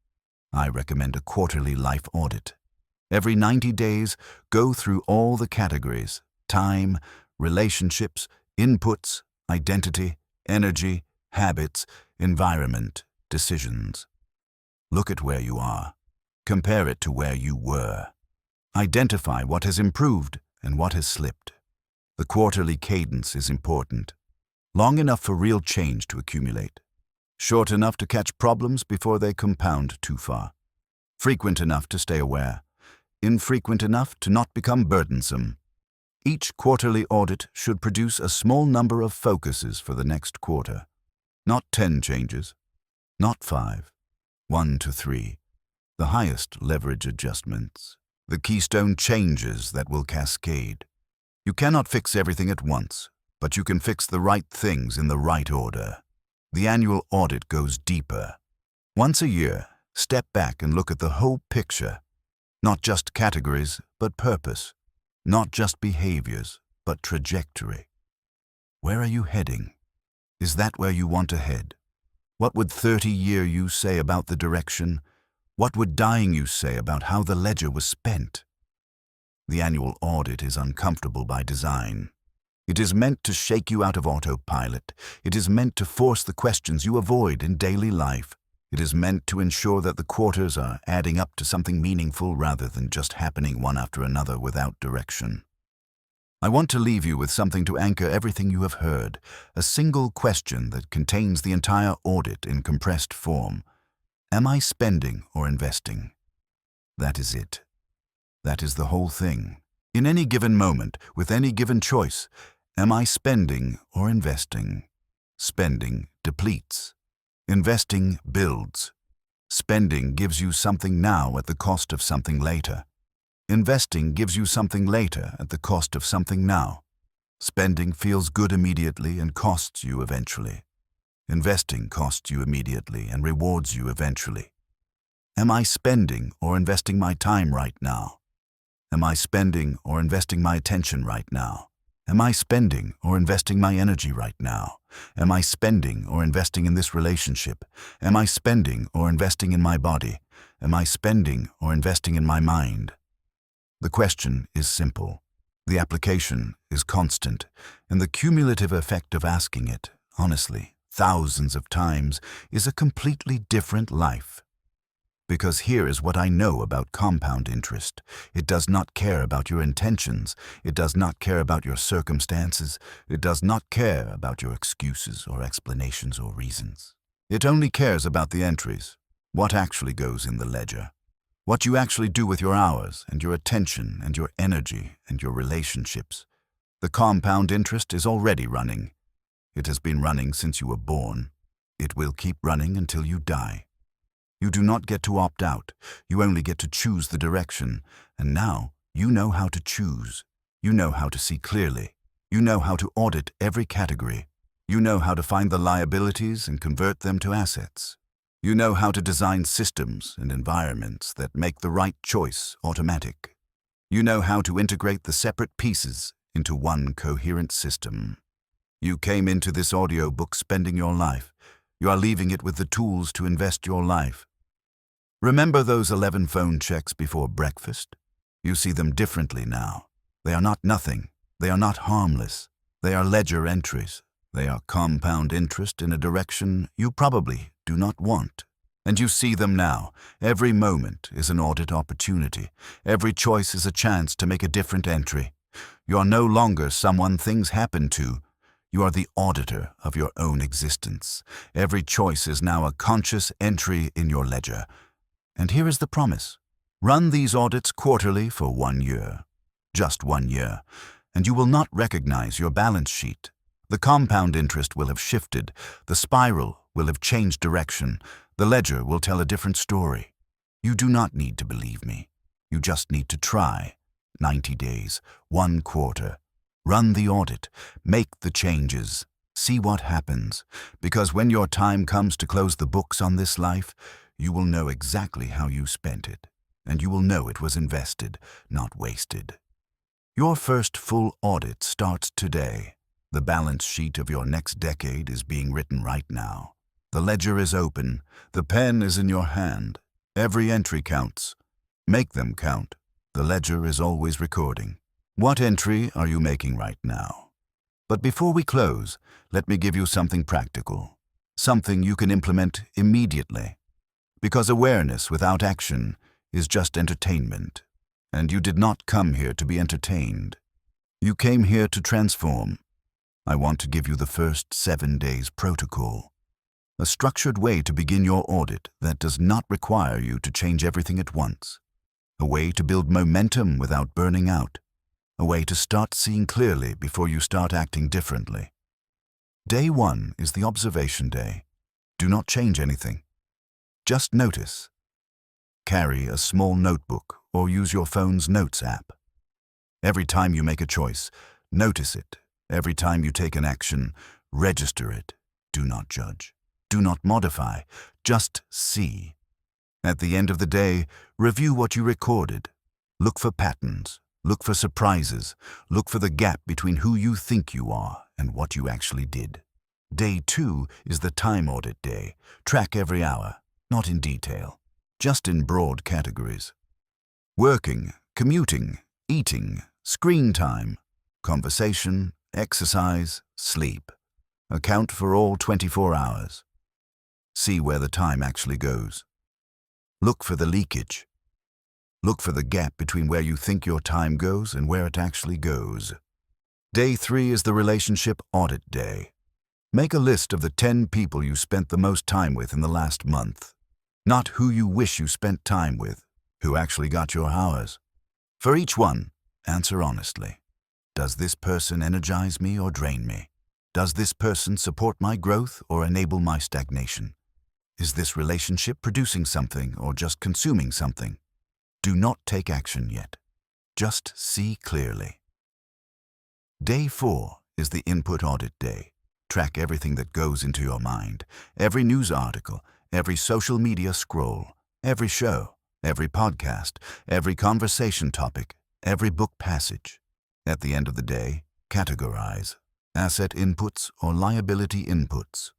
I recommend a quarterly life audit. Every 90 days, go through all the categories: time, relationships, inputs, identity, energy, habits, environment, decisions. Look at where you are. Compare it to where you were. Identify what has improved and what has slipped. The quarterly cadence is important. Long enough for real change to accumulate. Short enough to catch problems before they compound too far. Frequent enough to stay aware. Infrequent enough to not become burdensome. Each quarterly audit should produce a small number of focuses for the next quarter. Not 10 changes, not 5, 1 to 3, the highest leverage adjustments, the keystone changes that will cascade. You cannot fix everything at once, but you can fix the right things in the right order. The annual audit goes deeper. Once a year, step back and look at the whole picture. Not just categories, but purpose. Not just behaviors, but trajectory. Where are you heading? Is that where you want to head? What would 30-year you say about the direction? What would dying you say about how the ledger was spent? The annual audit is uncomfortable by design. It is meant to shake you out of autopilot. It is meant to force the questions you avoid in daily life. It is meant to ensure that the quarters are adding up to something meaningful rather than just happening one after another without direction. I want to leave you with something to anchor everything you have heard, a single question that contains the entire audit in compressed form. Am I spending or investing? That is it. That is the whole thing. In any given moment, with any given choice, am I spending or investing? Spending depletes. Investing builds. Spending gives you something now at the cost of something later. Investing gives you something later at the cost of something now. Spending feels good immediately and costs you eventually. Investing costs you immediately and rewards you eventually. Am I spending or investing my time right now? Am I spending or investing my attention right now? Am I spending or investing my energy right now? Am I spending or investing in this relationship? Am I spending or investing in my body? Am I spending or investing in my mind? The question is simple. The application is constant, and the cumulative effect of asking it, honestly, thousands of times, is a completely different life. Because here is what I know about compound interest. It does not care about your intentions. It does not care about your circumstances. It does not care about your excuses or explanations or reasons. It only cares about the entries, what actually goes in the ledger. What you actually do with your hours and your attention and your energy and your relationships. The compound interest is already running. It has been running since you were born. It will keep running until you die. You do not get to opt out. You only get to choose the direction. And now you know how to choose. You know how to see clearly. You know how to audit every category. You know how to find the liabilities and convert them to assets. You know how to design systems and environments that make the right choice automatic. You know how to integrate the separate pieces into one coherent system. You came into this audiobook spending your life. You are leaving it with the tools to invest your life. Remember those 11 phone checks before breakfast? You see them differently now. They are not nothing. They are not harmless. They are ledger entries. They are compound interest in a direction you probably do not want. And you see them now. Every moment is an audit opportunity. Every choice is a chance to make a different entry. You are no longer someone things happen to. You are the auditor of your own existence. Every choice is now a conscious entry in your ledger. And here is the promise. Run these audits quarterly for 1 year. Just 1 year. And you will not recognize your balance sheet. The compound interest will have shifted. The spiral will have changed direction. The ledger will tell a different story. You do not need to believe me. You just need to try. 90 days, 1 quarter. Run the audit. Make the changes. See what happens. Because when your time comes to close the books on this life, you will know exactly how you spent it. And you will know it was invested, not wasted. Your first full audit starts today. The balance sheet of your next decade is being written right now. The ledger is open. The pen is in your hand. Every entry counts. Make them count. The ledger is always recording. What entry are you making right now? But before we close, let me give you something practical. Something you can implement immediately. Because awareness without action is just entertainment. And you did not come here to be entertained. You came here to transform. I want to give you the first 7 days protocol. A structured way to begin your audit that does not require you to change everything at once. A way to build momentum without burning out. A way to start seeing clearly before you start acting differently. Day 1 is the observation day. Do not change anything. Just notice. Carry a small notebook or use your phone's notes app. Every time you make a choice, notice it. Every time you take an action, register it. Do not judge. Do not modify. Just see. At the end of the day, review what you recorded. Look for patterns. Look for surprises. Look for the gap between who you think you are and what you actually did. Day 2 is the time audit day. Track every hour, not in detail, just in broad categories. Working, commuting, eating, screen time, conversation, exercise, sleep. Account for all 24 hours. See where the time actually goes. Look for the leakage. Look for the gap between where you think your time goes and where it actually goes. Day 3 is the relationship audit day. Make a list of the 10 people you spent the most time with in the last month. Not who you wish you spent time with, who actually got your hours. For each one, answer honestly. Does this person energize me or drain me? Does this person support my growth or enable my stagnation? Is this relationship producing something or just consuming something? Do not take action yet. Just see clearly. Day 4 is the input audit day. Track everything that goes into your mind, every news article, every social media scroll, every show, every podcast, every conversation topic, every book passage. At the end of the day, categorize. Asset inputs or liability inputs.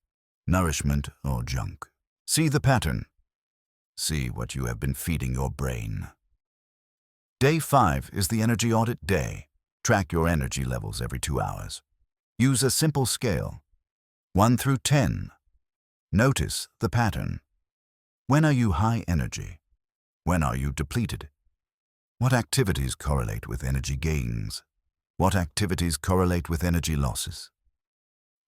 Nourishment or junk. See the pattern. See what you have been feeding your brain. Day 5 is the energy audit day. Track your energy levels every 2 hours. Use a simple scale. 1 through 10. Notice the pattern. When are you high energy? When are you depleted? What activities correlate with energy gains? What activities correlate with energy losses?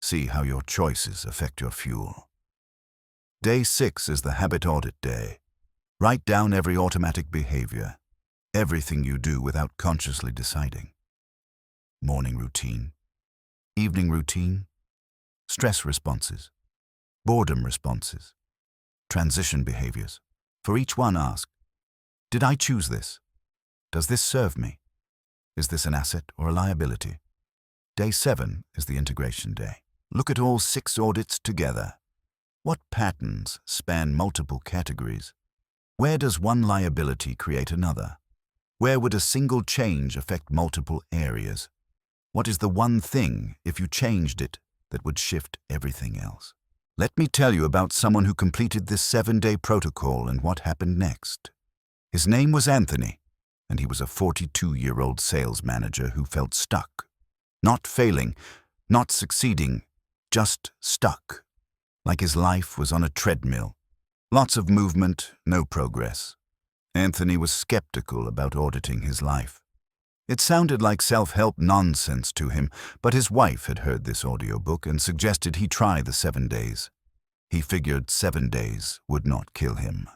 See how your choices affect your fuel. Day 6 is the habit audit day. Write down every automatic behavior, everything you do without consciously deciding. Morning routine, evening routine, stress responses, boredom responses, transition behaviors. For each one, ask, did I choose this? Does this serve me? Is this an asset or a liability? Day 7 is the integration day. Look at all 6 audits together. What patterns span multiple categories? Where does one liability create another? Where would a single change affect multiple areas? What is the one thing, if you changed it, that would shift everything else? Let me tell you about someone who completed this 7-day protocol and what happened next. His name was Anthony, and he was a 42-year-old sales manager who felt stuck. Not failing, not succeeding, just stuck. Like his life was on a treadmill. Lots of movement, no progress. Anthony was skeptical about auditing his life. It sounded like self-help nonsense to him, but his wife had heard this audiobook and suggested he try the 7 days. He figured 7 days would not kill him.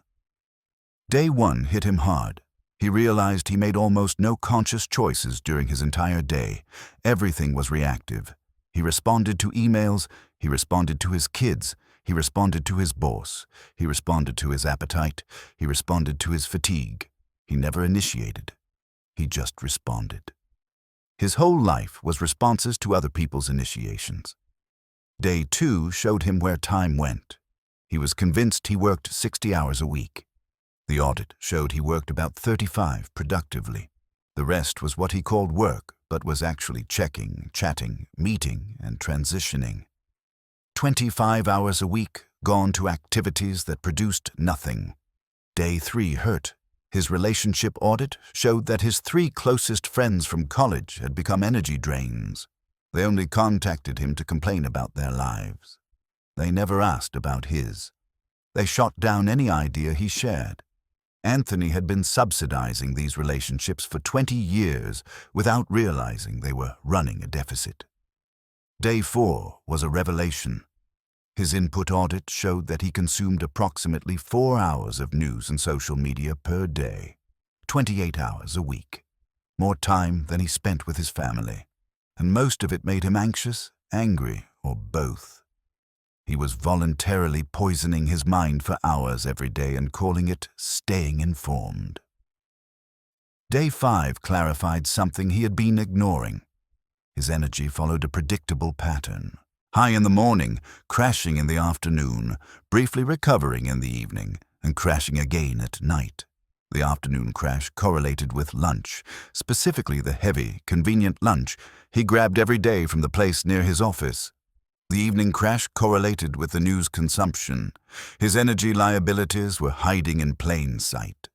Day 1 hit him hard. He realized he made almost no conscious choices during his entire day. Everything was reactive. He responded to emails, he responded to his kids, he responded to his boss, he responded to his appetite, he responded to his fatigue. He never initiated. He just responded. His whole life was responses to other people's initiations. Day 2 showed him where time went. He was convinced he worked 60 hours a week. The audit showed he worked about 35 productively. The rest was what he called work, but was actually checking, chatting, meeting, and transitioning. 25 hours a week gone to activities that produced nothing. Day 3 hurt. His relationship audit showed that his 3 closest friends from college had become energy drains. They only contacted him to complain about their lives. They never asked about his. They shot down any idea he shared. Anthony had been subsidizing these relationships for 20 years without realizing they were running a deficit. Day 4 was a revelation. His input audit showed that he consumed approximately 4 hours of news and social media per day, 28 hours a week, more time than he spent with his family, and most of it made him anxious, angry, or both. He was voluntarily poisoning his mind for hours every day and calling it staying informed. Day 5 clarified something he had been ignoring. His energy followed a predictable pattern. High in the morning, crashing in the afternoon, briefly recovering in the evening, and crashing again at night. The afternoon crash correlated with lunch, specifically the heavy, convenient lunch he grabbed every day from the place near his office. The evening crash correlated with the news consumption. His energy liabilities were hiding in plain sight.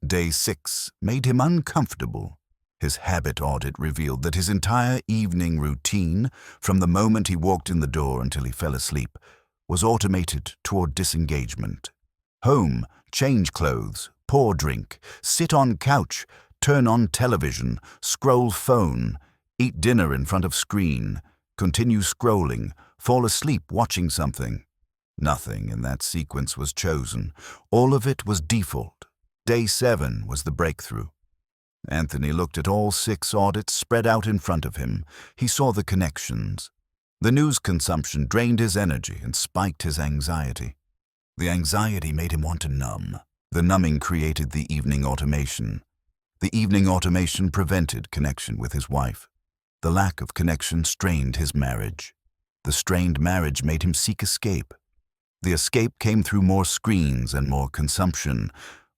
Day 6 made him uncomfortable. His habit audit revealed that his entire evening routine, from the moment he walked in the door until he fell asleep, was automated toward disengagement. Home, change clothes, pour drink, sit on couch, turn on television, scroll phone, eat dinner in front of screen, continue scrolling, fall asleep watching something. Nothing in that sequence was chosen. All of it was default. Day 7 was the breakthrough. Anthony looked at all 6 audits spread out in front of him. He saw the connections. The news consumption drained his energy and spiked his anxiety. The anxiety made him want to numb. The numbing created the evening automation. The evening automation prevented connection with his wife. The lack of connection strained his marriage. The strained marriage made him seek escape. The escape came through more screens and more consumption.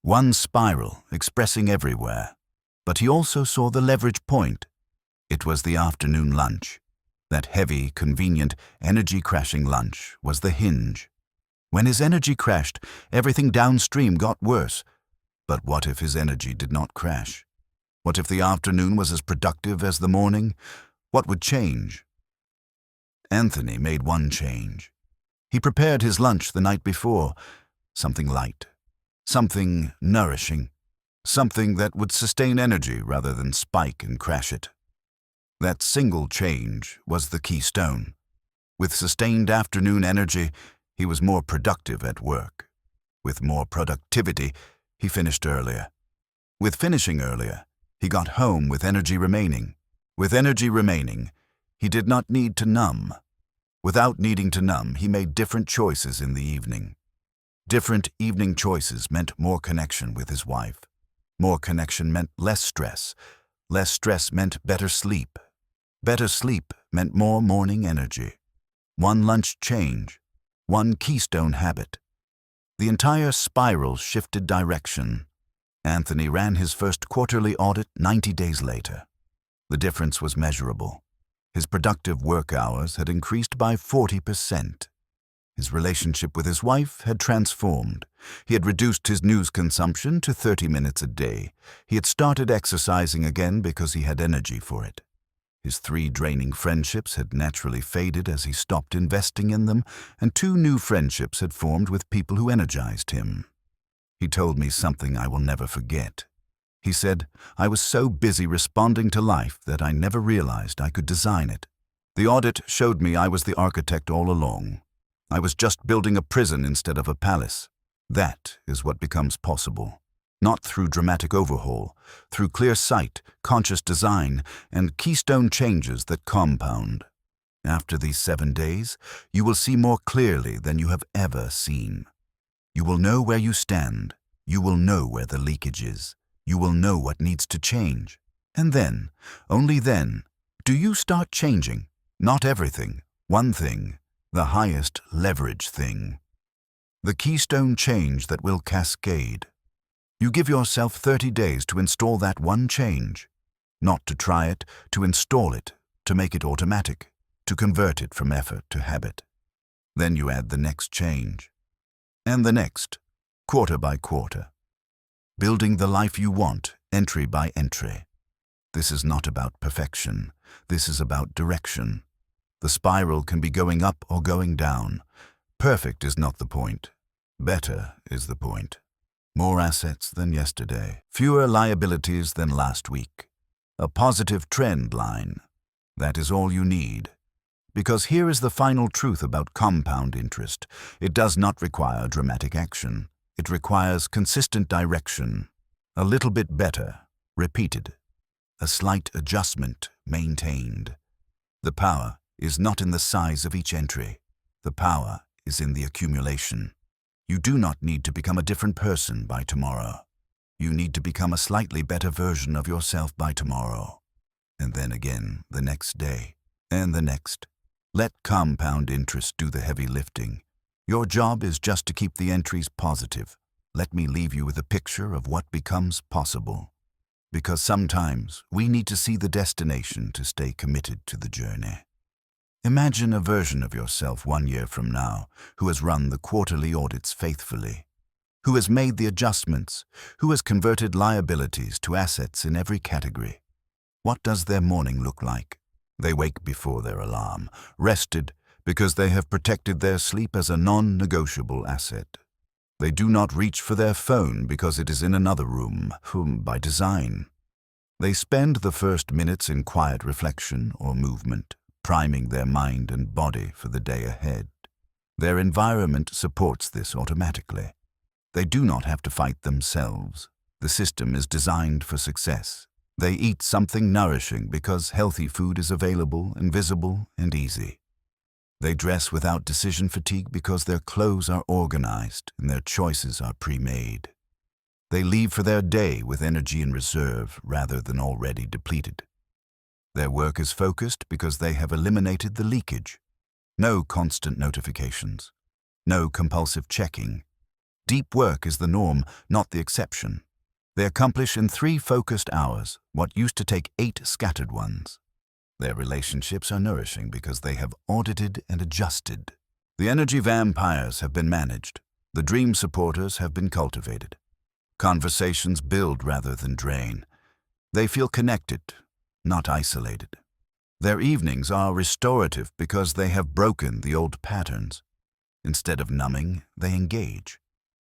One spiral, expressing everywhere. But he also saw the leverage point. It was the afternoon lunch. That heavy, convenient, energy-crashing lunch was the hinge. When his energy crashed, everything downstream got worse. But what if his energy did not crash? What if the afternoon was as productive as the morning? What would change? Anthony made one change. He prepared his lunch the night before. Something light. Something nourishing. Something that would sustain energy rather than spike and crash it. That single change was the keystone. With sustained afternoon energy, he was more productive at work. With more productivity, he finished earlier. With finishing earlier, he got home with energy remaining. With energy remaining, he did not need to numb. Without needing to numb, he made different choices in the evening. Different evening choices meant more connection with his wife. More connection meant less stress. Less stress meant better sleep. Better sleep meant more morning energy. One lunch change. One keystone habit. The entire spiral shifted direction. Anthony ran his first quarterly audit 90 days later. The difference was measurable. His productive work hours had increased by 40%. His relationship with his wife had transformed. He had reduced his news consumption to 30 minutes a day. He had started exercising again because he had energy for it. His 3 draining friendships had naturally faded as he stopped investing in them, and 2 new friendships had formed with people who energized him. He told me something I will never forget. He said, "I was so busy responding to life that I never realized I could design it. The audit showed me I was the architect all along. I was just building a prison instead of a palace. That is what becomes possible. Not through dramatic overhaul, through clear sight, conscious design, and keystone changes that compound. After these 7 days, you will see more clearly than you have ever seen. You will know where you stand. You will know where the leakage is. You will know what needs to change. And then, only then, do you start changing. Not everything, one thing, the highest leverage thing. The keystone change that will cascade. You give yourself 30 days to install that one change. Not to try it, to install it, to make it automatic, to convert it from effort to habit. Then you add the next change. And the next, quarter by quarter. Building the life you want, entry by entry. This is not about perfection. This is about direction. The spiral can be going up or going down. Perfect is not the point. Better is the point. More assets than yesterday. Fewer liabilities than last week. A positive trend line. That is all you need. Because here is the final truth about compound interest. It does not require dramatic action. It requires consistent direction. A little bit better, repeated. A slight adjustment, maintained. The power is not in the size of each entry. The power is in the accumulation. You do not need to become a different person by tomorrow. You need to become a slightly better version of yourself by tomorrow. And then again the next day, and the next. Let compound interest do the heavy lifting. Your job is just to keep the entries positive. Let me leave you with a picture of what becomes possible. Because sometimes we need to see the destination to stay committed to the journey. Imagine a version of yourself 1 year from now who has run the quarterly audits faithfully, who has made the adjustments, who has converted liabilities to assets in every category. What does their morning look like? They wake before their alarm, rested because they have protected their sleep as a non-negotiable asset. They do not reach for their phone because it is in another room, by design. They spend the first minutes in quiet reflection or movement, priming their mind and body for the day ahead. Their environment supports this automatically. They do not have to fight themselves. The system is designed for success. They eat something nourishing because healthy food is available and visible and easy. They dress without decision fatigue because their clothes are organized and their choices are pre-made. They leave for their day with energy in reserve rather than already depleted. Their work is focused because they have eliminated the leakage. No constant notifications. No compulsive checking. Deep work is the norm, not the exception. They accomplish in 3 focused hours what used to take 8 scattered ones. Their relationships are nourishing because they have audited and adjusted. The energy vampires have been managed. The dream supporters have been cultivated. Conversations build rather than drain. They feel connected, not isolated. Their evenings are restorative because they have broken the old patterns. Instead of numbing, they engage.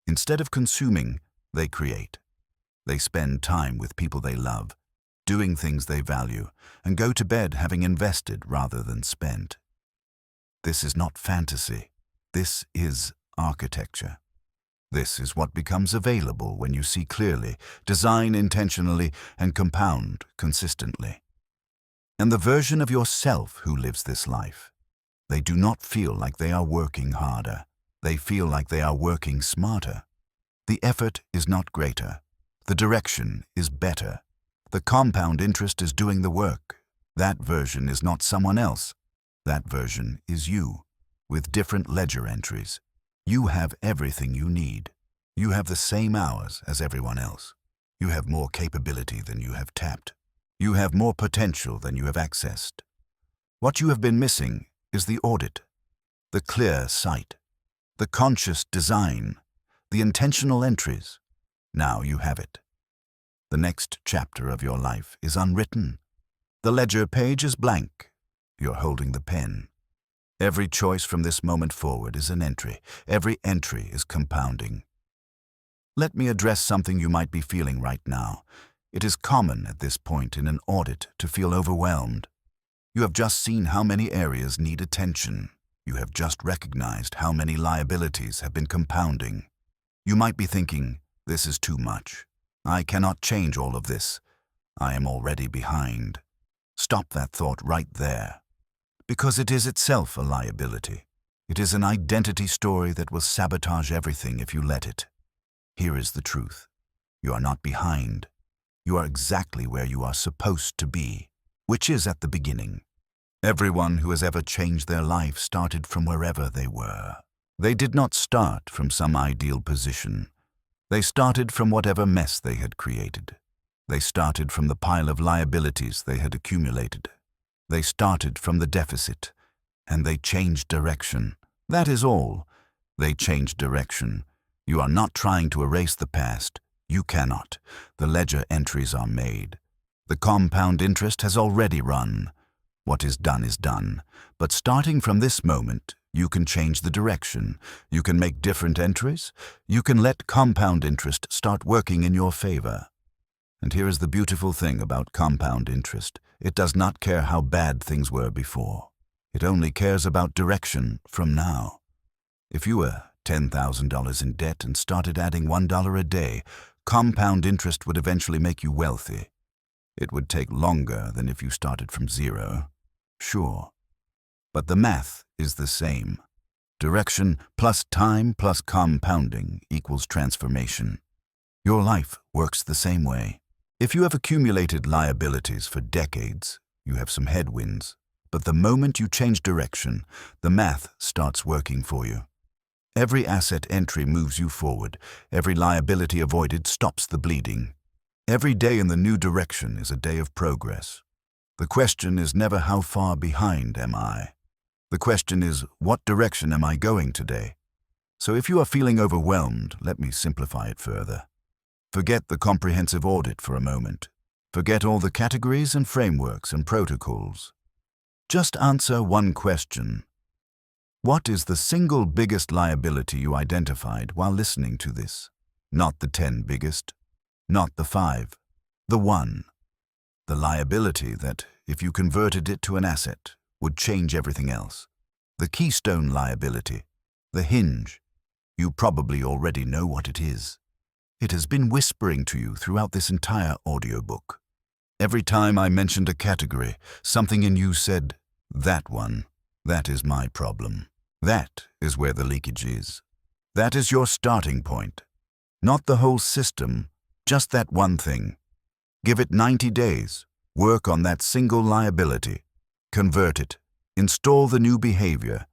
Instead of consuming, they create. They spend time with people they love, doing things they value, and go to bed having invested rather than spent. This is not fantasy. This is architecture. This is what becomes available when you see clearly, design intentionally, and compound consistently. And the version of yourself who lives this life, they do not feel like they are working harder. They feel like they are working smarter. The effort is not greater. The direction is better. The compound interest is doing the work. That version is not someone else. That version is you, with different ledger entries. You have everything you need. You have the same hours as everyone else. You have more capability than you have tapped. You have more potential than you have accessed. What you have been missing is the audit, the clear sight, the conscious design, the intentional entries. Now you have it. The next chapter of your life is unwritten. The ledger page is blank. You're holding the pen. Every choice from this moment forward is an entry. Every entry is compounding. Let me address something you might be feeling right now. It is common at this point in an audit to feel overwhelmed. You have just seen how many areas need attention. You have just recognized how many liabilities have been compounding. You might be thinking, this is too much. I cannot change all of this. I am already behind. Stop that thought right there. Because it is itself a liability. It is an identity story that will sabotage everything if you let it. Here is the truth. You are not behind. You are exactly where you are supposed to be, which is at the beginning. Everyone who has ever changed their life started from wherever they were. They did not start from some ideal position. They started from whatever mess they had created. They started from the pile of liabilities they had accumulated. They started from the deficit, and they changed direction. That is all. They changed direction. You are not trying to erase the past. You cannot. The ledger entries are made. The compound interest has already run. What is done, but starting from this moment, you can change the direction. You can make different entries. You can let compound interest start working in your favor. And here is the beautiful thing about compound interest. It does not care how bad things were before. It only cares about direction from now. If you were $10,000 in debt and started adding $1 a day, compound interest would eventually make you wealthy. It would take longer than if you started from zero. Sure. But the math is the same. Direction plus time plus compounding equals transformation. Your life works the same way. If you have accumulated liabilities for decades, you have some headwinds. But the moment you change direction, the math starts working for you. Every asset entry moves you forward. Every liability avoided stops the bleeding. Every day in the new direction is a day of progress. The question is never how far behind am I. The question is, what direction am I going today? So if you are feeling overwhelmed, let me simplify it further. Forget the comprehensive audit for a moment. Forget all the categories and frameworks and protocols. Just answer one question. What is the single biggest liability you identified while listening to this? Not the 10 biggest, not the 5, the 1. The liability that, if you converted it to an asset, would change everything else. The keystone liability, the hinge. You probably already know what it is. It has been whispering to you throughout this entire audiobook. Every time I mentioned a category, something in you said, that one, that is my problem. That is where the leakage is. That is your starting point. Not the whole system, just that one thing. Give it 90 days. Work on that single liability. Convert it. Install the new behavior.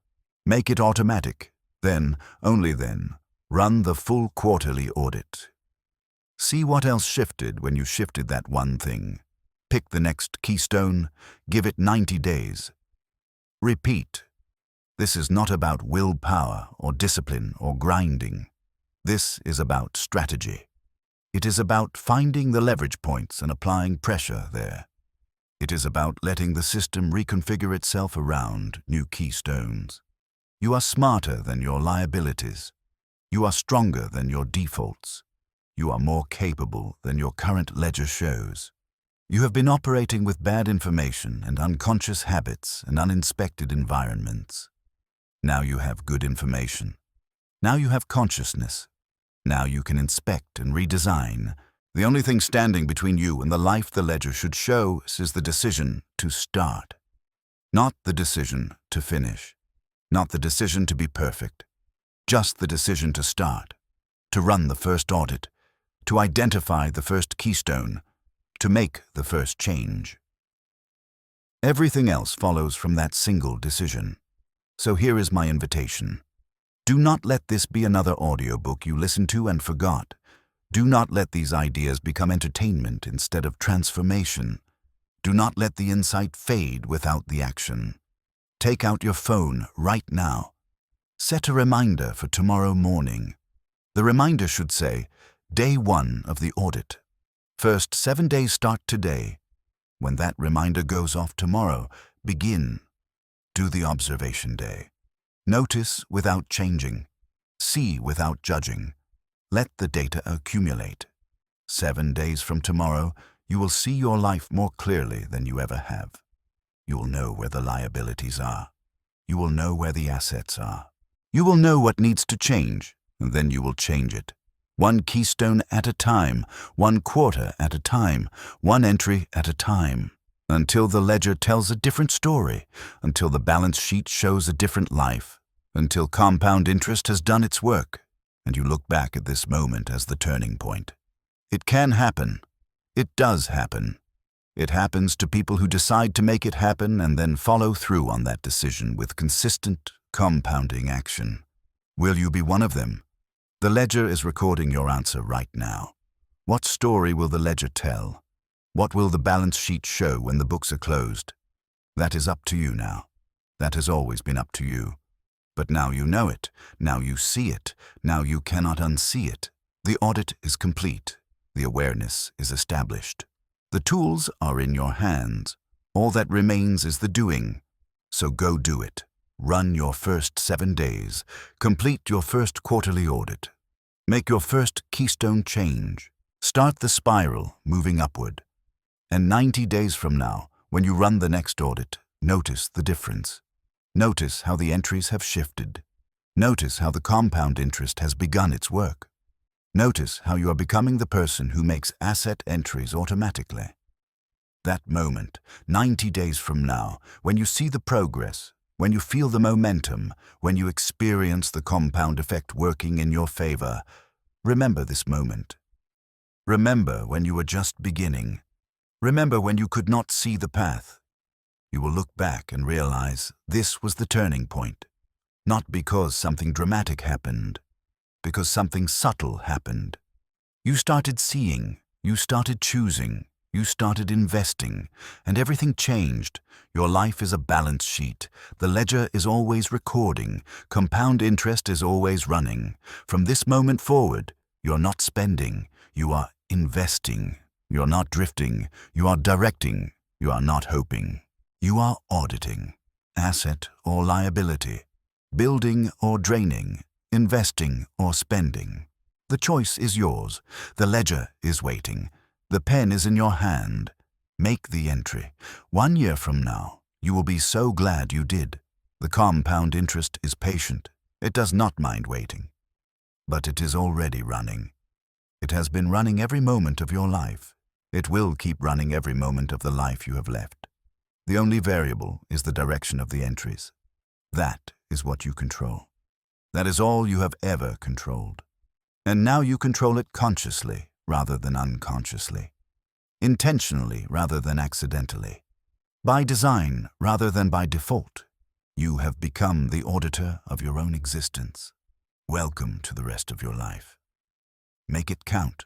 Make it automatic. Then, only then, run the full quarterly audit. See what else shifted when you shifted that one thing. Pick the next keystone. Give it 90 days. Repeat. This is not about willpower or discipline or grinding. This is about strategy. It is about finding the leverage points and applying pressure there. It is about letting the system reconfigure itself around new keystones. You are smarter than your liabilities. You are stronger than your defaults. You are more capable than your current ledger shows. You have been operating with bad information and unconscious habits and uninspected environments. Now you have good information. Now you have consciousness. Now you can inspect and redesign. The only thing standing between you and the life the ledger should show is the decision to start. Not the decision to finish. Not the decision to be perfect. Just the decision to start. To run the first audit. To identify the first keystone. To make the first change. Everything else follows from that single decision. So here is my invitation. Do not let this be another audiobook you listened to and forgot. Do not let these ideas become entertainment instead of transformation. Do not let the insight fade without the action. Take out your phone right now. Set a reminder for tomorrow morning. The reminder should say, Day 1 of the audit. First 7 days start today. When that reminder goes off tomorrow, begin. Do the observation day. Notice without changing. See without judging. Let the data accumulate. 7 days from tomorrow, you will see your life more clearly than you ever have. You will know where the liabilities are. You will know where the assets are. You will know what needs to change, and then you will change it. One keystone at a time, 1 quarter at a time, 1 entry at a time, until the ledger tells a different story, until the balance sheet shows a different life, until compound interest has done its work, and you look back at this moment as the turning point. It can happen. It does happen. It happens to people who decide to make it happen and then follow through on that decision with consistent, compounding action. Will you be one of them? The ledger is recording your answer right now. What story will the ledger tell? What will the balance sheet show when the books are closed? That is up to you now. That has always been up to you. But now you know it. Now you see it. Now you cannot unsee it. The audit is complete. The awareness is established. The tools are in your hands. All that remains is the doing. So go do it. Run your first 7 days. Complete your first quarterly audit. Make your first keystone change. Start the spiral moving upward. And 90 days from now, when you run the next audit, notice the difference. Notice how the entries have shifted. Notice how the compound interest has begun its work. Notice how you are becoming the person who makes asset entries automatically. That moment, 90 days from now, when you see the progress, when you feel the momentum, when you experience the compound effect working in your favor, remember this moment. Remember when you were just beginning. Remember when you could not see the path. You will look back and realize this was the turning point. Not because something dramatic happened, because something subtle happened. You started seeing, you started choosing, you started investing, and everything changed. Your life is a balance sheet. The ledger is always recording. Compound interest is always running. From this moment forward, you're not spending, you are investing. You're not drifting, you are directing. You are not hoping. You are auditing. Asset or liability. Building or draining. Investing or spending. The choice is yours. The ledger is waiting. The pen is in your hand. Make the entry. 1 year from now, you will be so glad you did. The compound interest is patient. It does not mind waiting. But it is already running. It has been running every moment of your life. It will keep running every moment of the life you have left. The only variable is the direction of the entries. That is what you control. That is all you have ever controlled. And now you control it consciously rather than unconsciously. Intentionally rather than accidentally. By design rather than by default. You have become the auditor of your own existence. Welcome to the rest of your life. Make it count.